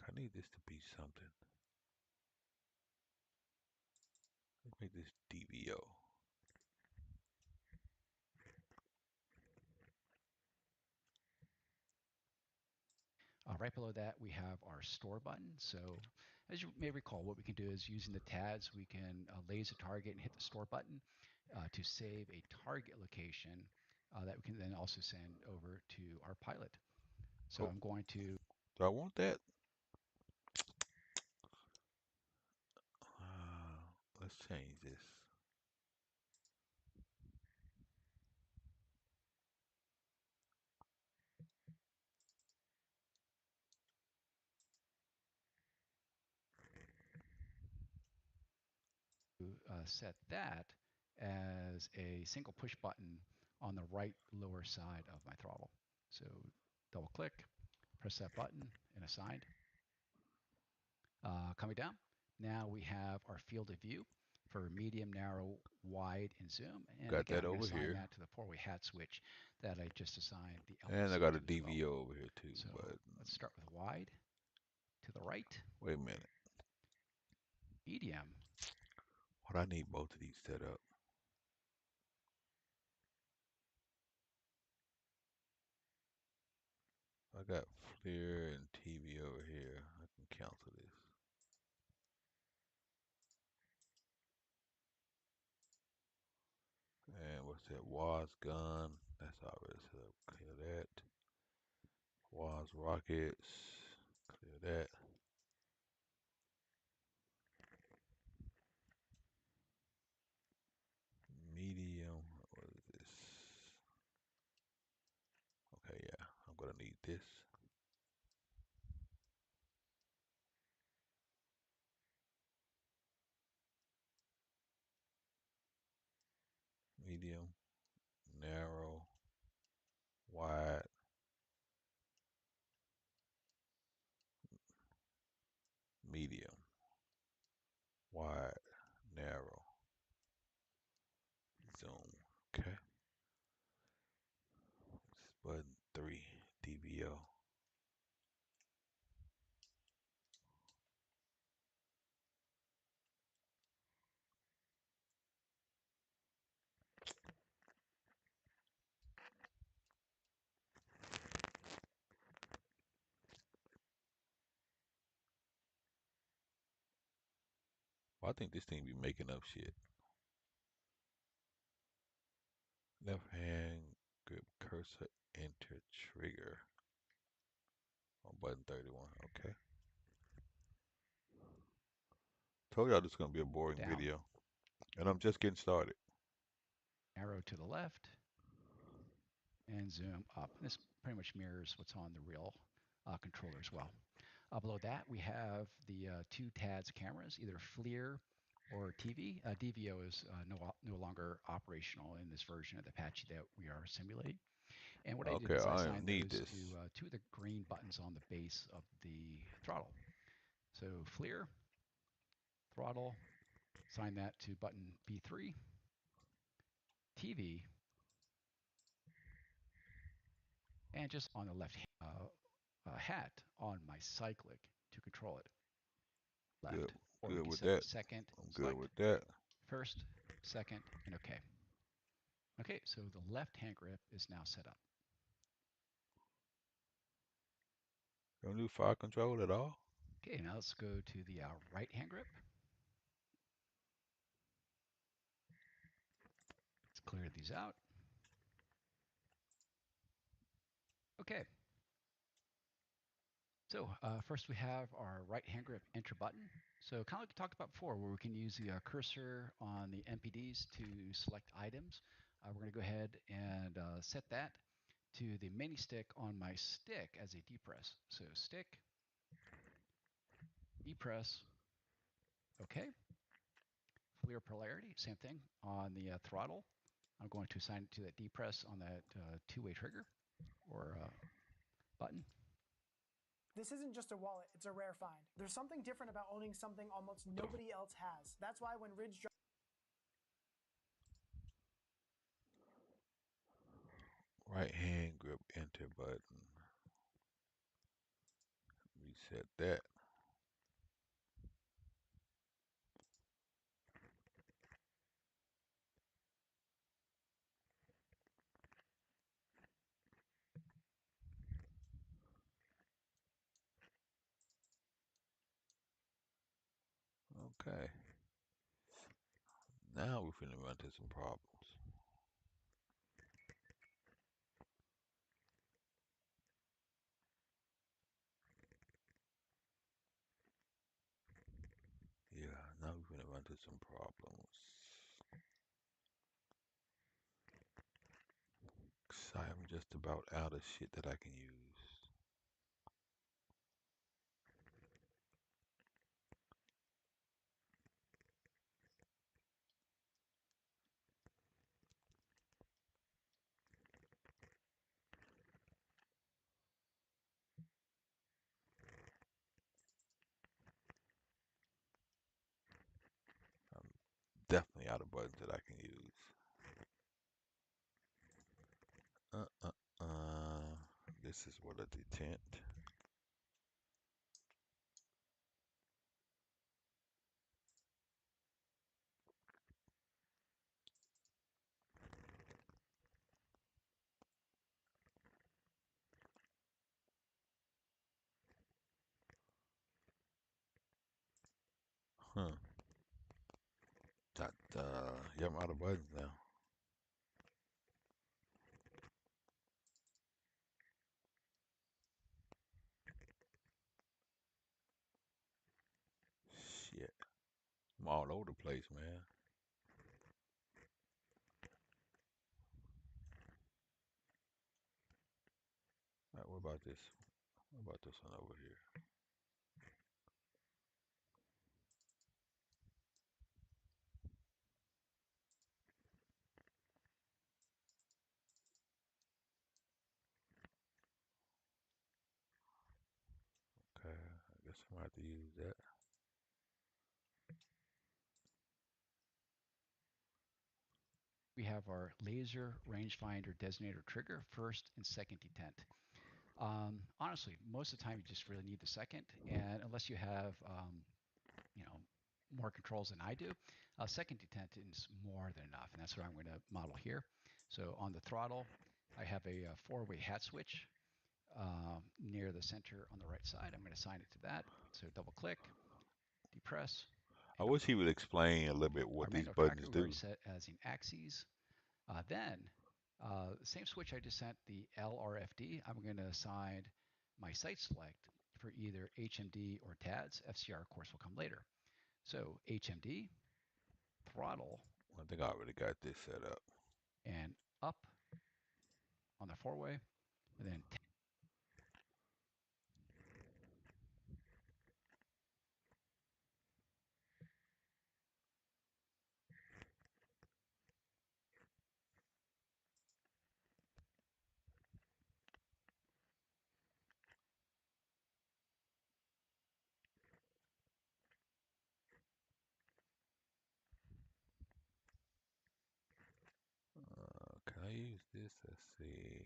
I need this to be something. Let's make this DVO. Right below that, we have our store button. So as you may recall, what we can do is using the tabs, we can laser target and hit the store button to save a target location that we can then also send over to our pilot. So Oh, I'm going to. do I want that? Let's change this. Set that as a single push button on the right lower side of my throttle. So double click, press that button and assigned. Coming down, now we have our field of view for medium, narrow, wide, and zoom. And Got again, that I'm going to over assign here. that to the four-way hat switch that I just assigned the And I LSC got a to as well. DVO over here too, So but let's start with wide to the right, wait a minute. medium. What I need both of these set up. I got FLIR and TV over here. I can cancel this. And what's that? Was gun. That's already set up. Clear that. Was rockets. Clear that. Medium. What is this? Okay, yeah. I'm gonna need this. Medium, narrow, wide, medium, wide, narrow, zoom. Okay. This button 3, DBO. Well, I think this thing be making up shit. Left hand grip cursor, enter trigger on button 31. Okay. Told y'all this is gonna be a boring Down, video, and I'm just getting started. arrow to the left, and zoom up. This pretty much mirrors what's on the real controller as well. Below that, we have the 2 TADS cameras, either FLIR or TV. DVO is no longer operational in this version of the Apache that we are simulating. And what I did Okay, is I I don't assigned need those this. to 2 of the green buttons on the base of the throttle. So FLIR, throttle, assign that to button B3, TV, and just on the left hat on my cyclic to control it. Good, Left. Or we good can with set the that. second, I'm good select with that. first, second, and OK. Okay, so the left hand grip is now set up. Don't do fire control at all. Okay, now let's go to the right hand grip. Let's clear these out. Okay. So first we have our right hand grip enter button. So kind of like we talked about before, where we can use the cursor on the MPDs to select items. We're going to go ahead and set that to the mini stick on my stick as a depress. So stick, depress, OK. FLIR polarity, same thing on the throttle. I'm going to assign it to that depress on that 2-way trigger or button. This isn't just a wallet, it's a rare find. There's something different about owning something almost nobody else has. That's why when Ridge Right hand grip enter button. Reset that. Okay. Now we're finna run into some problems. Yeah, now we're finna run into some problems. I'm just about out of shit that I can use. I'm definitely out of buttons that I can use. This is what a detent. Huh. That, yeah, I'm out of buttons now. I'm all over the place, man. All right, what about this? What about this one over here? Okay, I guess I'm gonna have to use that. We have our laser rangefinder designator trigger, first and second detent. Honestly, most of the time you just really need the second, and unless you have you know, more controls than I do, second detent is more than enough, and that's what I'm going to model here. So on the throttle, I have a four-way hat switch near the center on the right side. I'm going to assign it to that. So double click, depress, I and wish he would explain a little bit our what these manual buttons tracker we already do. set as in axes. Then, same switch I just sent the LRFD, I'm going to assign my site select for either HMD or TADS. FCR, of course, will come later. So HMD, throttle, I think I already got this set up. and up on the four-way, and then Can I use this? Let's see.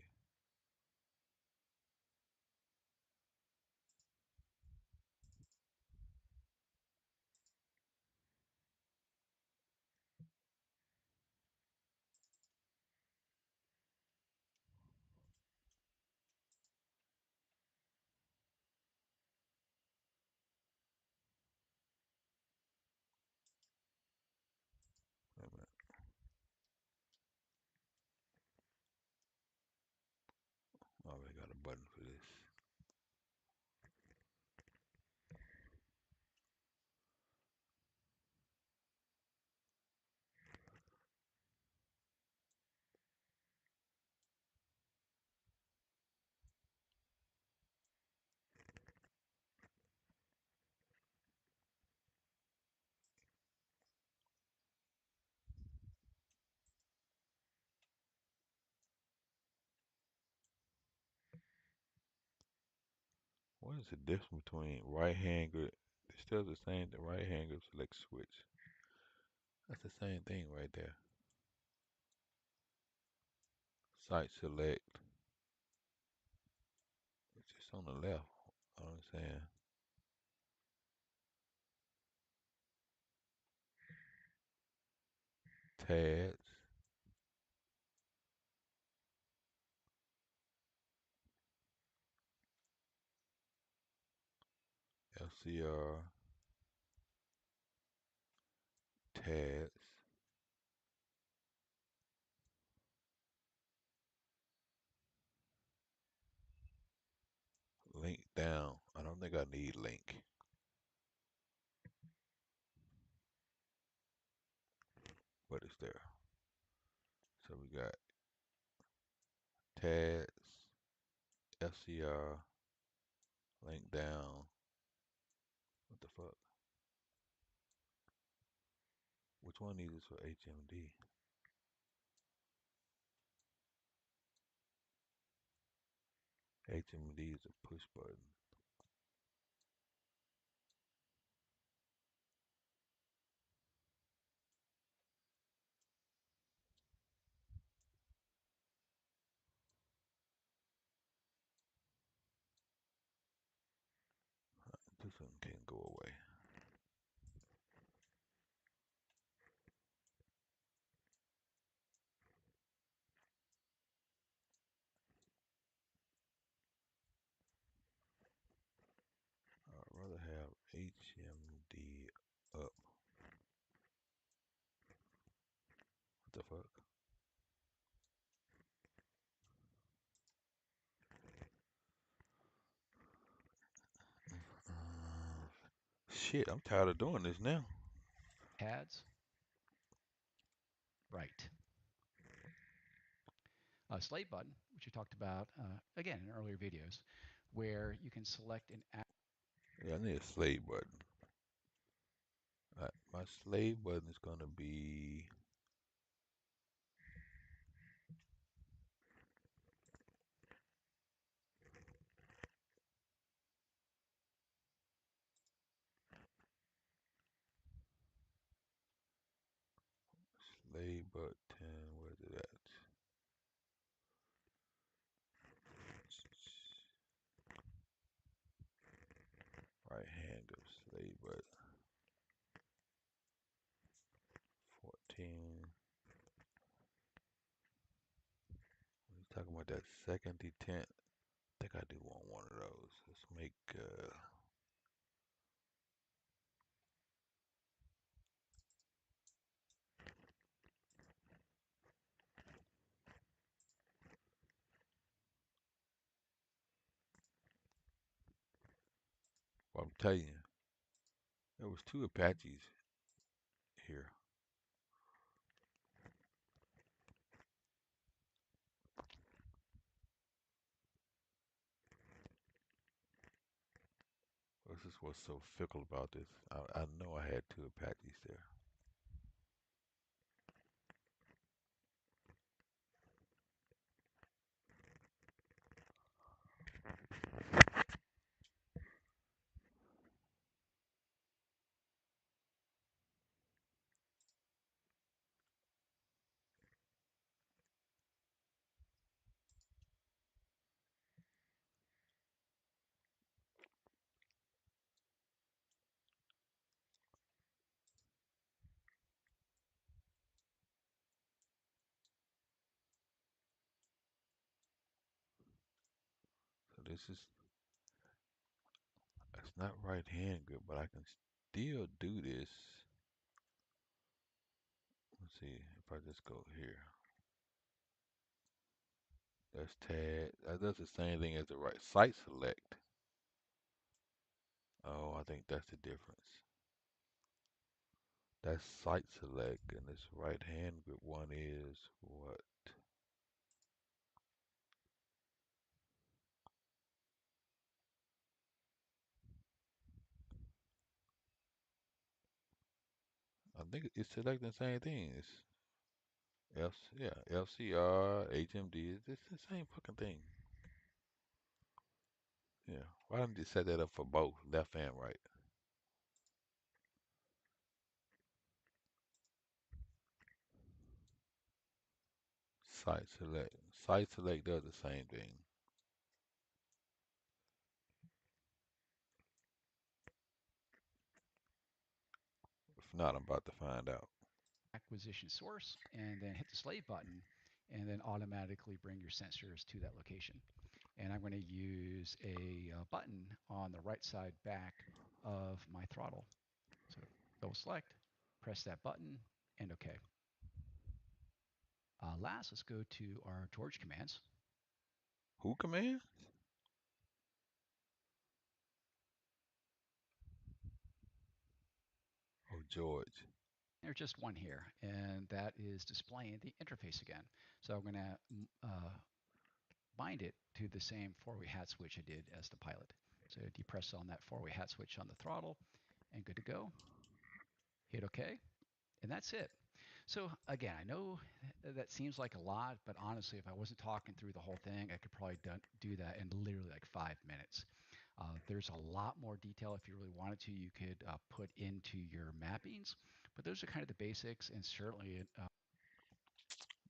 Wait a minute. I already got a button for this. What is the difference between right hand grip? It's still the same. The right hand grip select switch. That's the same thing right there. Site select. It's just on the left. I don't understand. Tabs. LCR. Tabs. Link down. I don't think I need link, but it's there. So we got tabs, FCR, link down. What the fuck? Which one of these is for HMD? HMD is a push button. This one can't go away. I'd rather have HMD up. What the fuck? Shit, I'm tired of doing this now. pads, right. Slave button, which we talked about again in earlier videos, where you can select an Yeah, I need a slave button. My slave button is gonna be slave button. Where's it at? Right hand of slave button. 14. We're talking about that second detent. I think I do want one of those. Let's make well, I'm telling you, there was two Apaches here. This is what's so fickle about this. I know I had two Apaches there. So this is, it's not right hand grip, but I can still do this. Let's see if I just go here. That's tab. That does the same thing as the right site select. Oh, I think that's the difference. That's site select, and this right hand grip one is what? I think it's selecting the same thing. It's yeah, LCR, HMD. It's the same fucking thing. Yeah. Why don't you set that up for both, left and right? Site select. Site select does the same thing. If not, I'm about to find out. acquisition source and then hit the slave button and then automatically bring your sensors to that location. And I'm going to use a button on the right side back of my throttle. So double select, press that button, and OK. Last, let's go to our George commands. Who command? Oh, George. There's just one here, and that is displaying the interface again. So I'm going to bind it to the same four-way hat switch I did as the pilot. So depress on that four-way hat switch on the throttle, and good to go. Hit OK, and that's it. So again, I know that seems like a lot, but honestly, if I wasn't talking through the whole thing, I could probably do that in literally like 5 minutes. There's a lot more detail if you really wanted to. You could put into your mappings, but those are kind of the basics, and certainly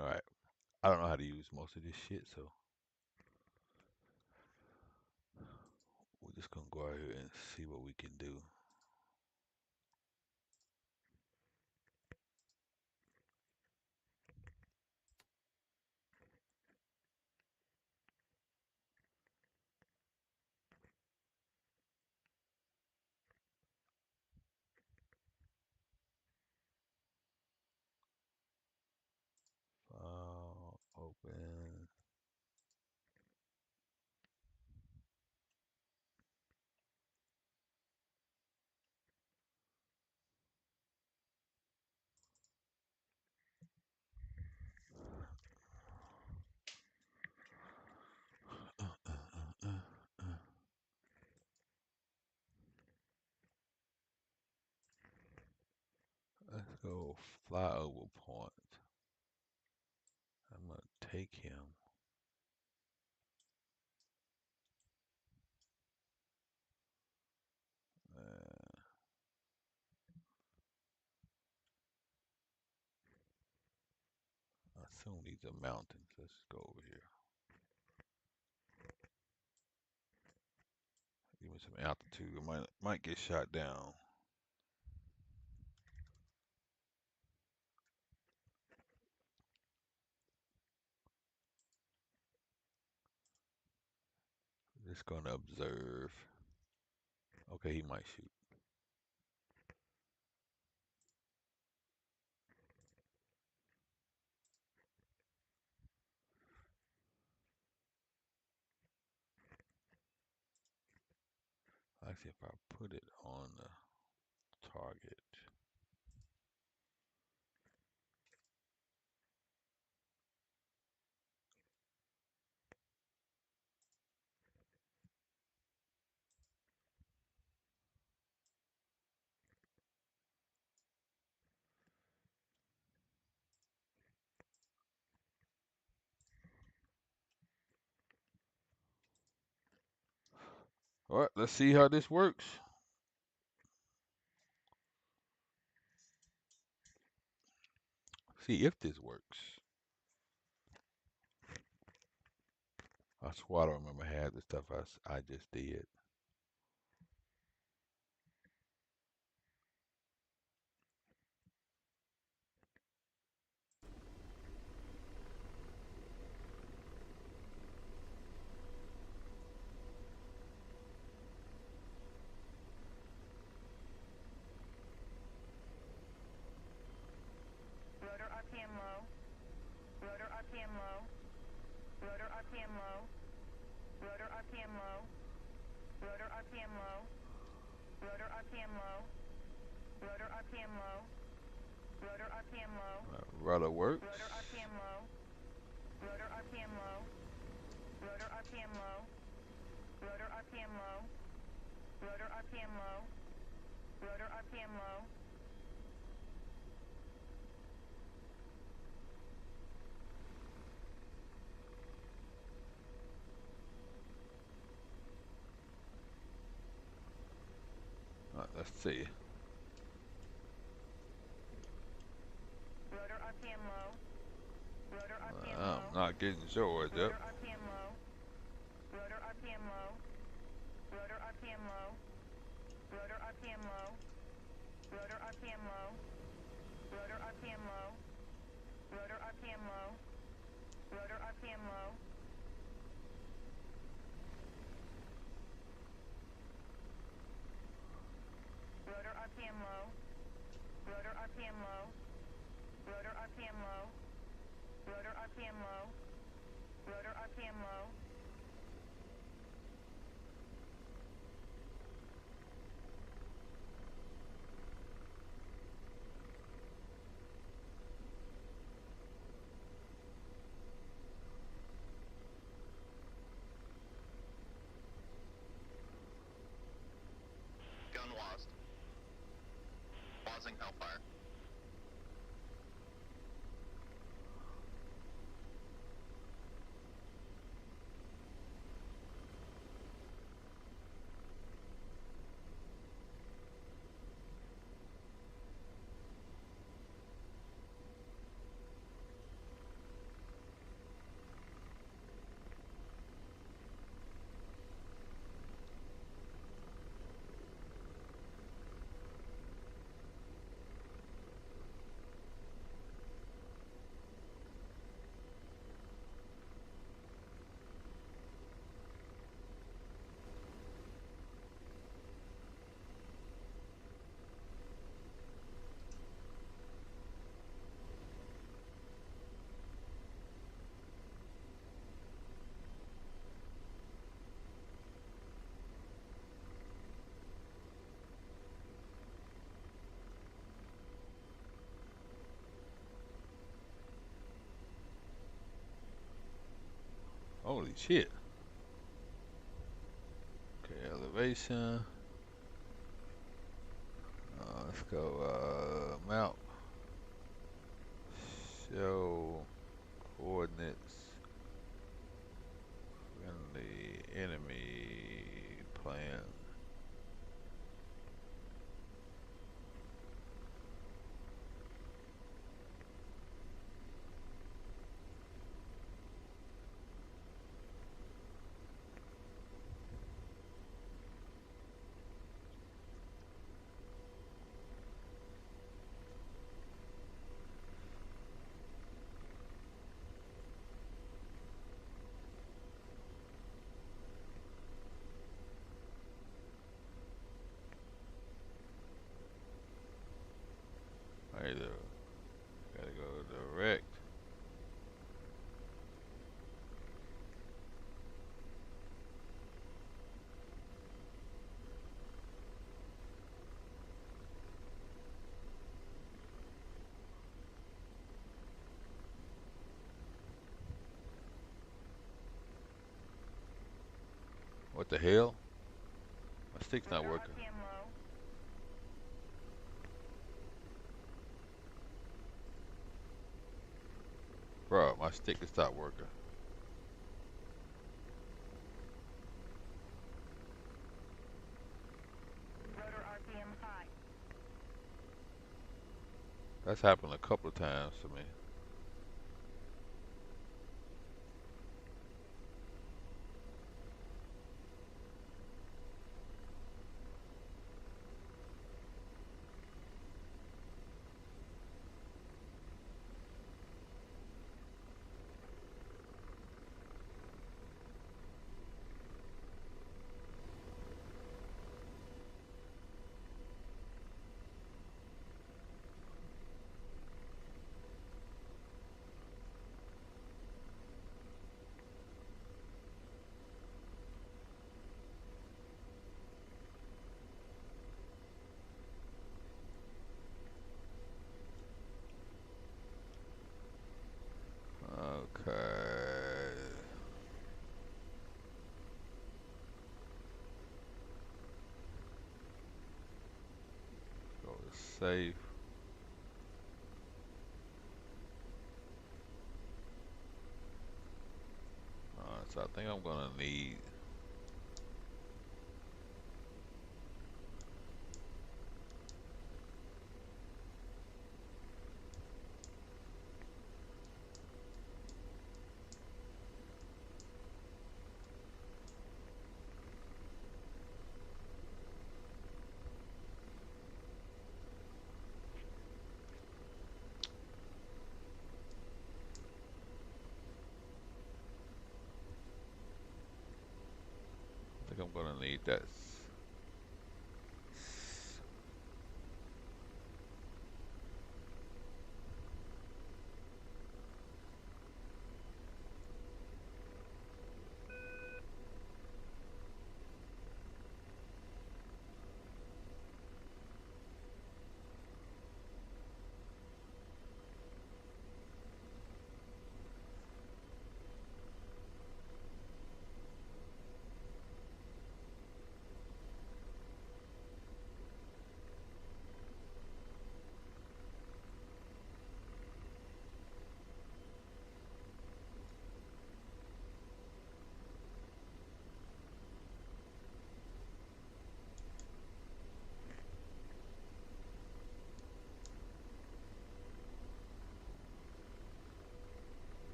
All right. I don't know how to use most of this shit, so we're just gonna go out here and see what we can do. File, open. go flyover point. I'm gonna take him. I assume these are mountains. Let's go over here. Give me some altitude. I might get shot down. Just gonna observe. Okay, he might shoot. Actually, if I put it on the target. All right, let's see how this works. See if this works. I swear I don't remember half the stuff I just did. Rotor RPM low. Rotor RPM low. Rotor RPM low. Rotor RPM low. Rotor RPM low. Rotor RPM low. Rotor RPM low. Rotor RPM low. Rudder works. Rotor RPM low. Rotor RPM low. Rotor RPM low. Rotor RPM low. Rotor RPM low. Rotor RPM low. Let's see. Rotor RPM low. Rotor RPM I'm low. not getting yours up. Rotor RPM low. Rotor RPM low. Rotor RPM low. Rotor RPM low. Rotor RPM low. Rotor RPM low. Rotor RPM low. Rotor RPM low. Rotor RPM low. Rotor RPM low. Rotor RPM low. Rotor RPM low. Rotor RPM low. Gun lost. Pausing Hellfire. Holy shit. Okay, elevation. Let's go mount. Show coordinates. Friendly enemy plan. Either gotta go direct. What the hell? My stick's not Rotor working. RPM low. Bro, my stick has stopped working. Rotor RPM high. That's happened a couple of times to me. Okay. Go to safe. So I think I'm gonna need I think I'm gonna need that.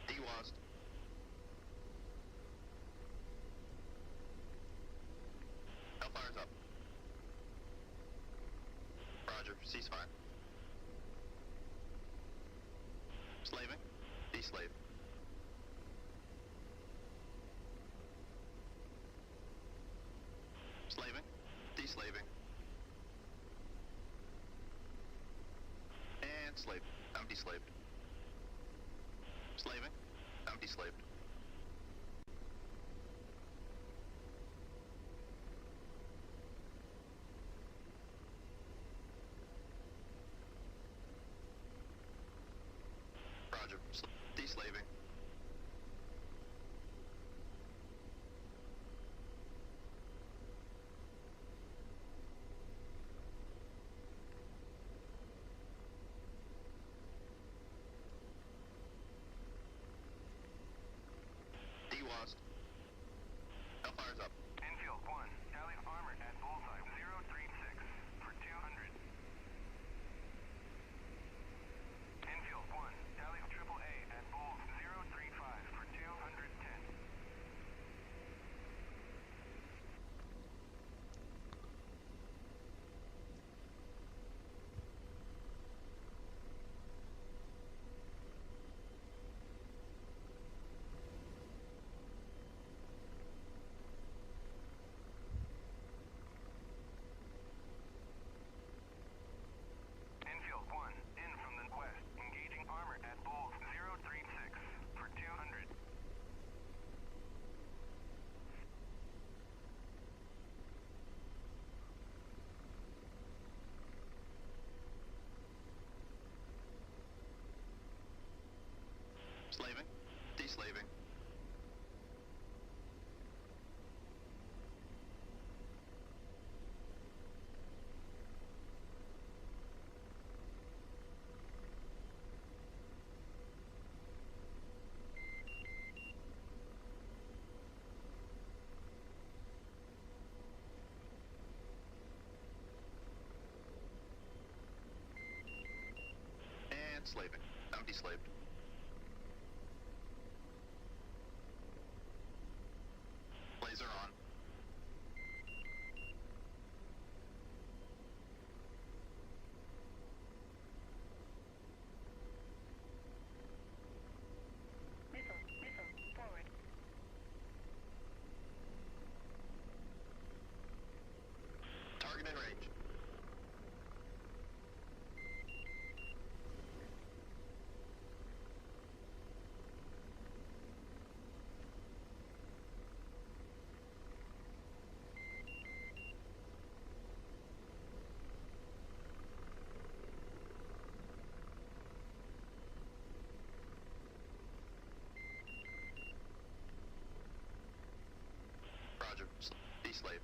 DWASD. Hellfire's up. Roger. Ceasefire. Slaving. Deslave. Slaving. Deslaving. And slave. I'm deslaved. Slaving. I'm deslaved. Roger. Deslaving. Slaving. Empty slaved. Laser on. Missile, forward. Target in range. Roger. D-slave.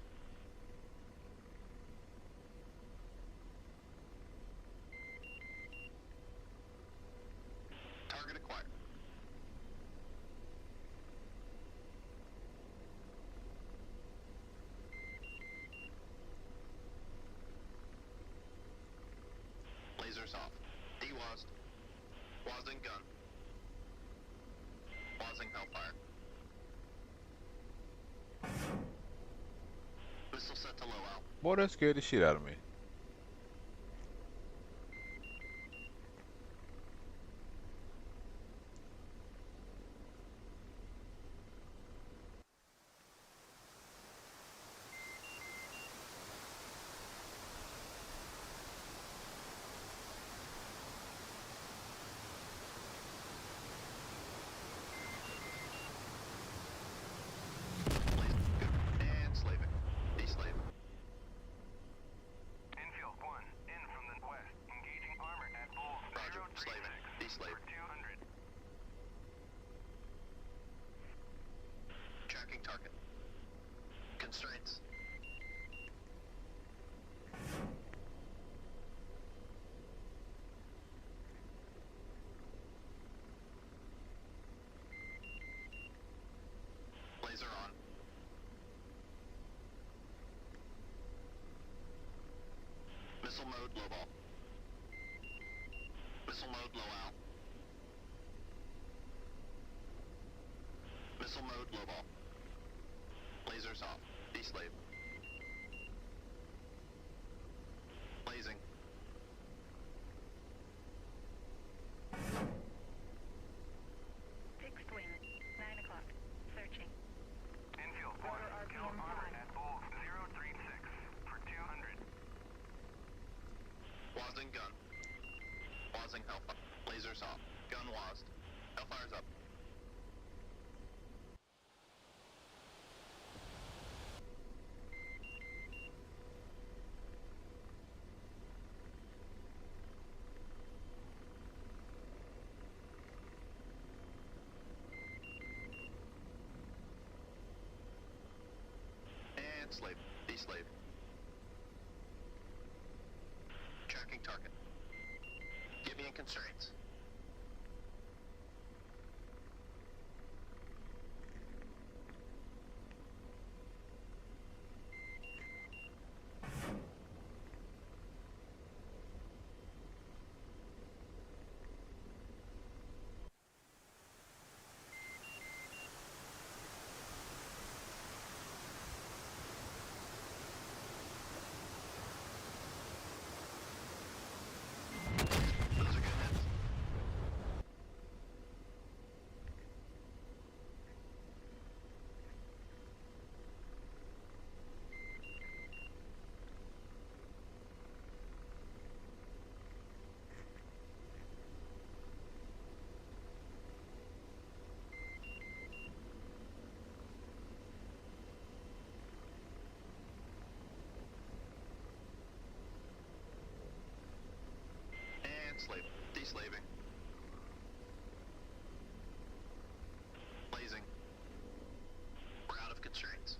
Target acquired. Lasers off. D-WASD. WASDing gun. WASDing Hellfire. Missile set to low out. Boy, that scared the shit out of me. And slaving. D-slave. Infield 1, in from the west. Engaging armor at Bulls Roger. 036 Slaving. D-slave. for 200. Tracking target. Constraints. Laser on. Missile mode low ball. Missile mode low out. Missile mode low ball. Lasers off. D-slave. Blazing. Fixed wing, 9 o'clock. Searching. Infield 1, Rotor kill RPM armor 5. at Bulls 036 for 200. WASDing gun. WASDing Hellfire. Lasers off. Gun WASD. Hellfire's up. And slave. D-slave. Tracking target. Get me in constraints. Those are good hits. And slave. D-slaving. Blazing. We're out of constraints.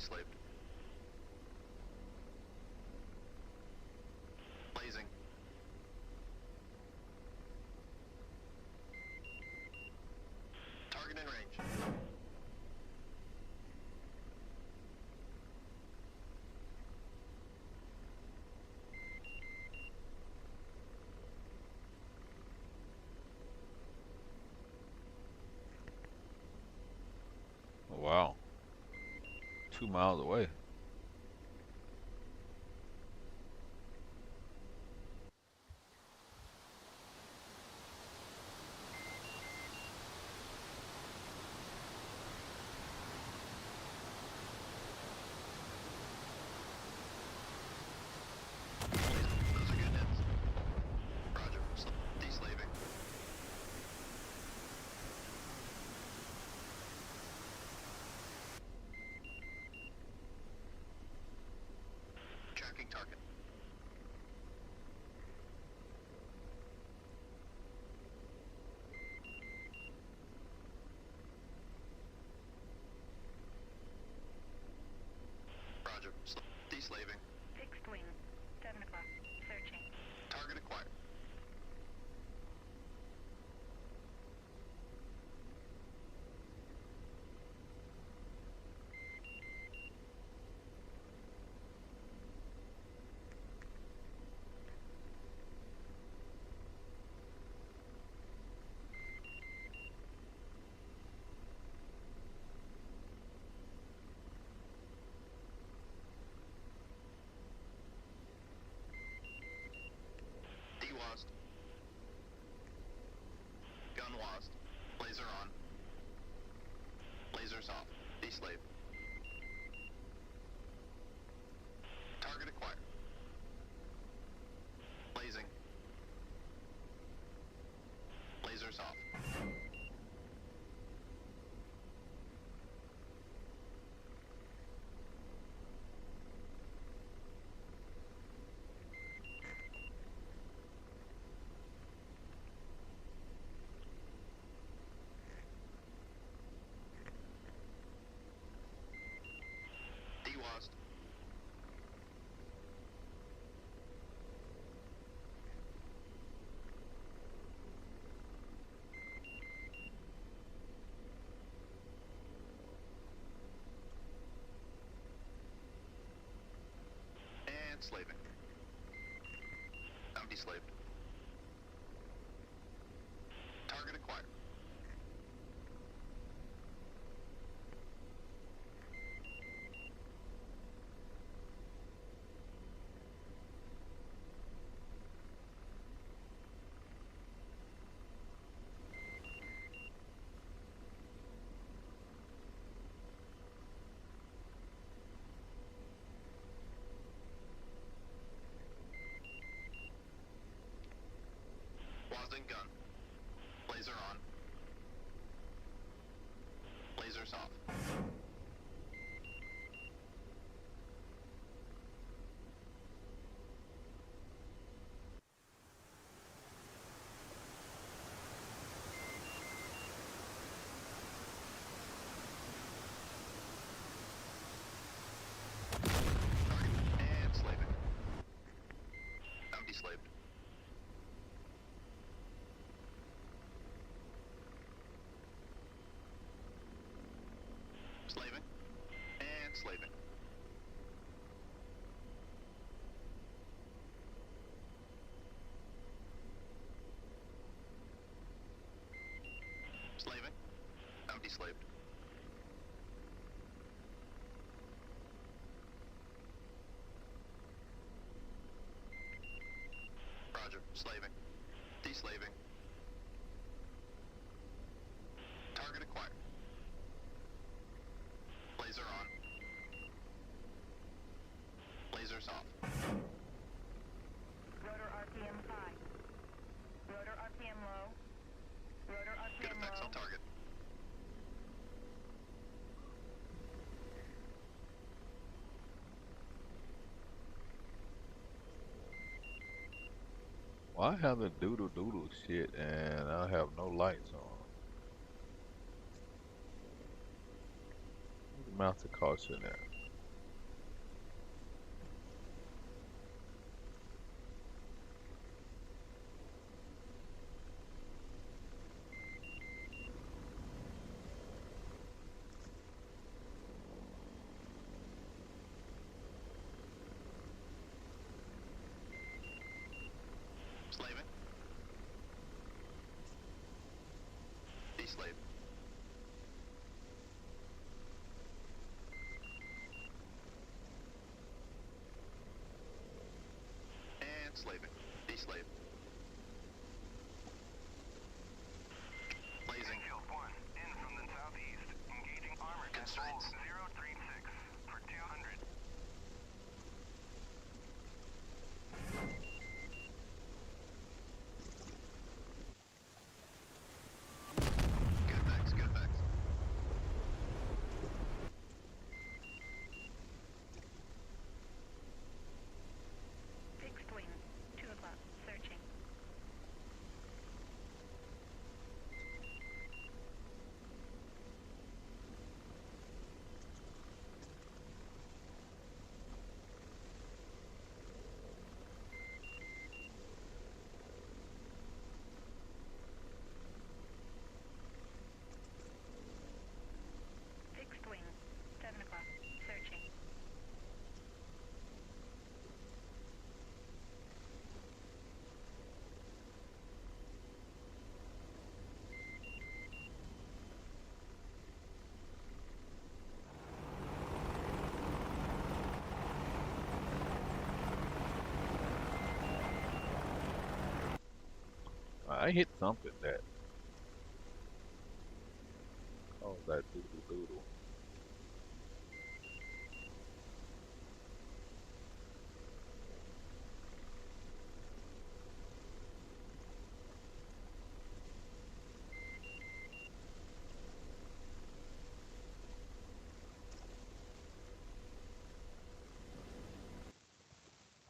Deslaved. Blazing. Target in range. Oh, wow. 2 miles away. Those are good hits. Roger. Deslaving. Tracking target. Roger. Deslaving. Fixed wing. 7 o'clock. Searching. Target acquired. Dewast. Gun wast. Laser on. Lasers off. Deslave. Target acquired. Blazing. Lasers off. Dewast. And slaving. I'm deslaved. Target acquired. Wasden gun. Laser on. Lasers off. Target and slaving. I'm deslaved. Slaving. And slaving. Slaving. I'm deslaved. Roger. Slaving. Deslaving. Target acquired. Laser on. Lasers off. Rotor RPM 5. Rotor RPM low. Rotor Good RPM effects low. on target. Why have the doodle doodle shit and I have no lights on? Where's the mouse of caution there? D-slave. And slaving. D-slave. Blazing. Infield 1, in from the southeast. Engaging armor at hold Constraints. 036 for 200. Good effects, good effects. Fixed wing, 2 o'clock, searching. Fixed wing, 7 o'clock, searching. I hit something that caused that doodle doodle.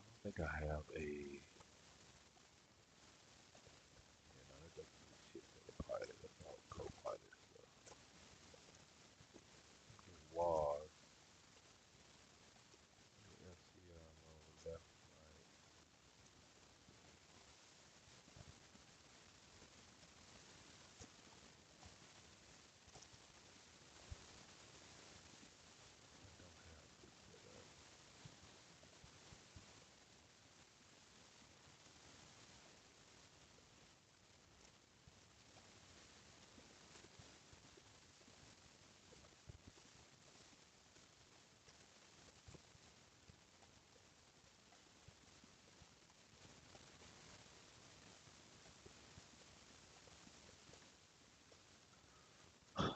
I think I have a, that doesn't do shit for the pilot. That's all co-pilot stuff. It was LCR mode, left, right. I don't have this set up.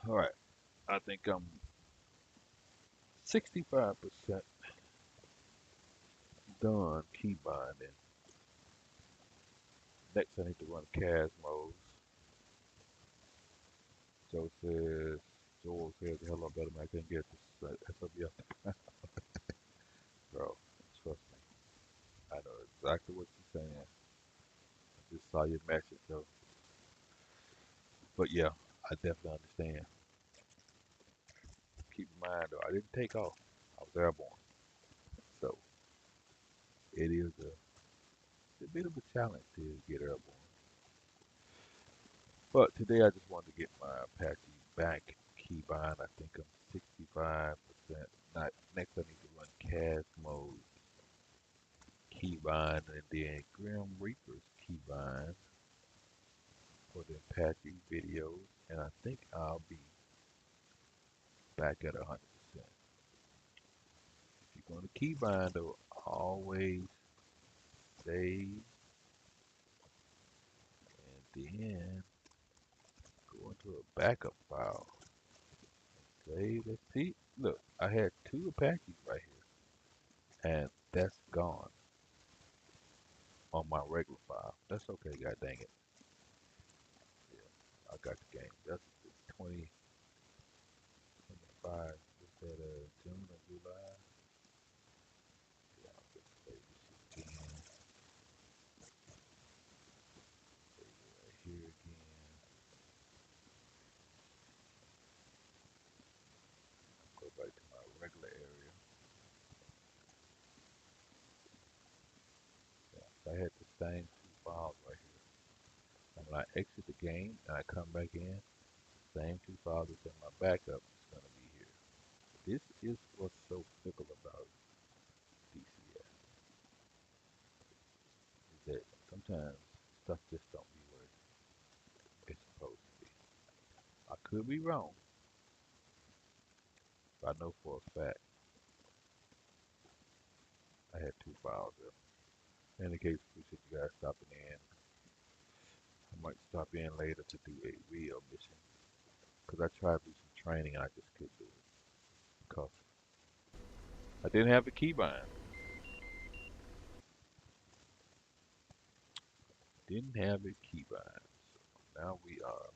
All right, I think I'm 65% done key binding. Next, I need to run CAS modes. Joel says, hello, better man, I couldn't get this SOB up. Bro, trust me. I know exactly what you're saying. I just saw your message, though. But yeah, I definitely understand. Keep in mind, though, I didn't take off. I was airborne. So, it is a bit of a challenge to get airborne. But today I just wanted to get my Apache back keybind. I think I'm 65%. Not, next I need to run CAS mode keybind and then Grim Reaper's keybind for the Apache videos. And I think I'll be back at 100%. If you're going to keybind, though, always save and then go into a backup file. Save. Let's see. Look, I had 2 Apaches right here, and that's gone on my regular file. That's okay, god dang it. Yeah, I got the game. That's 2025. What's that, June or July? Yeah, I'm gonna save this shit again. Save it right here again. Go back to my regular area. Yeah, so I had the same 2 files right here. And when I exit the game and I come back in, same 2 files that's in my backup is gonna be here. This is what's so fickle about DCS, is that sometimes stuff just don't be where it's supposed to be. Could be wrong, but I know for a fact I had 2 files there. In any case, appreciate you guys stopping in. I might stop in later to do a real mission. Because I tried to do some training and I just couldn't do it. Because I didn't have the keybind. Didn't have a keybind. So now we are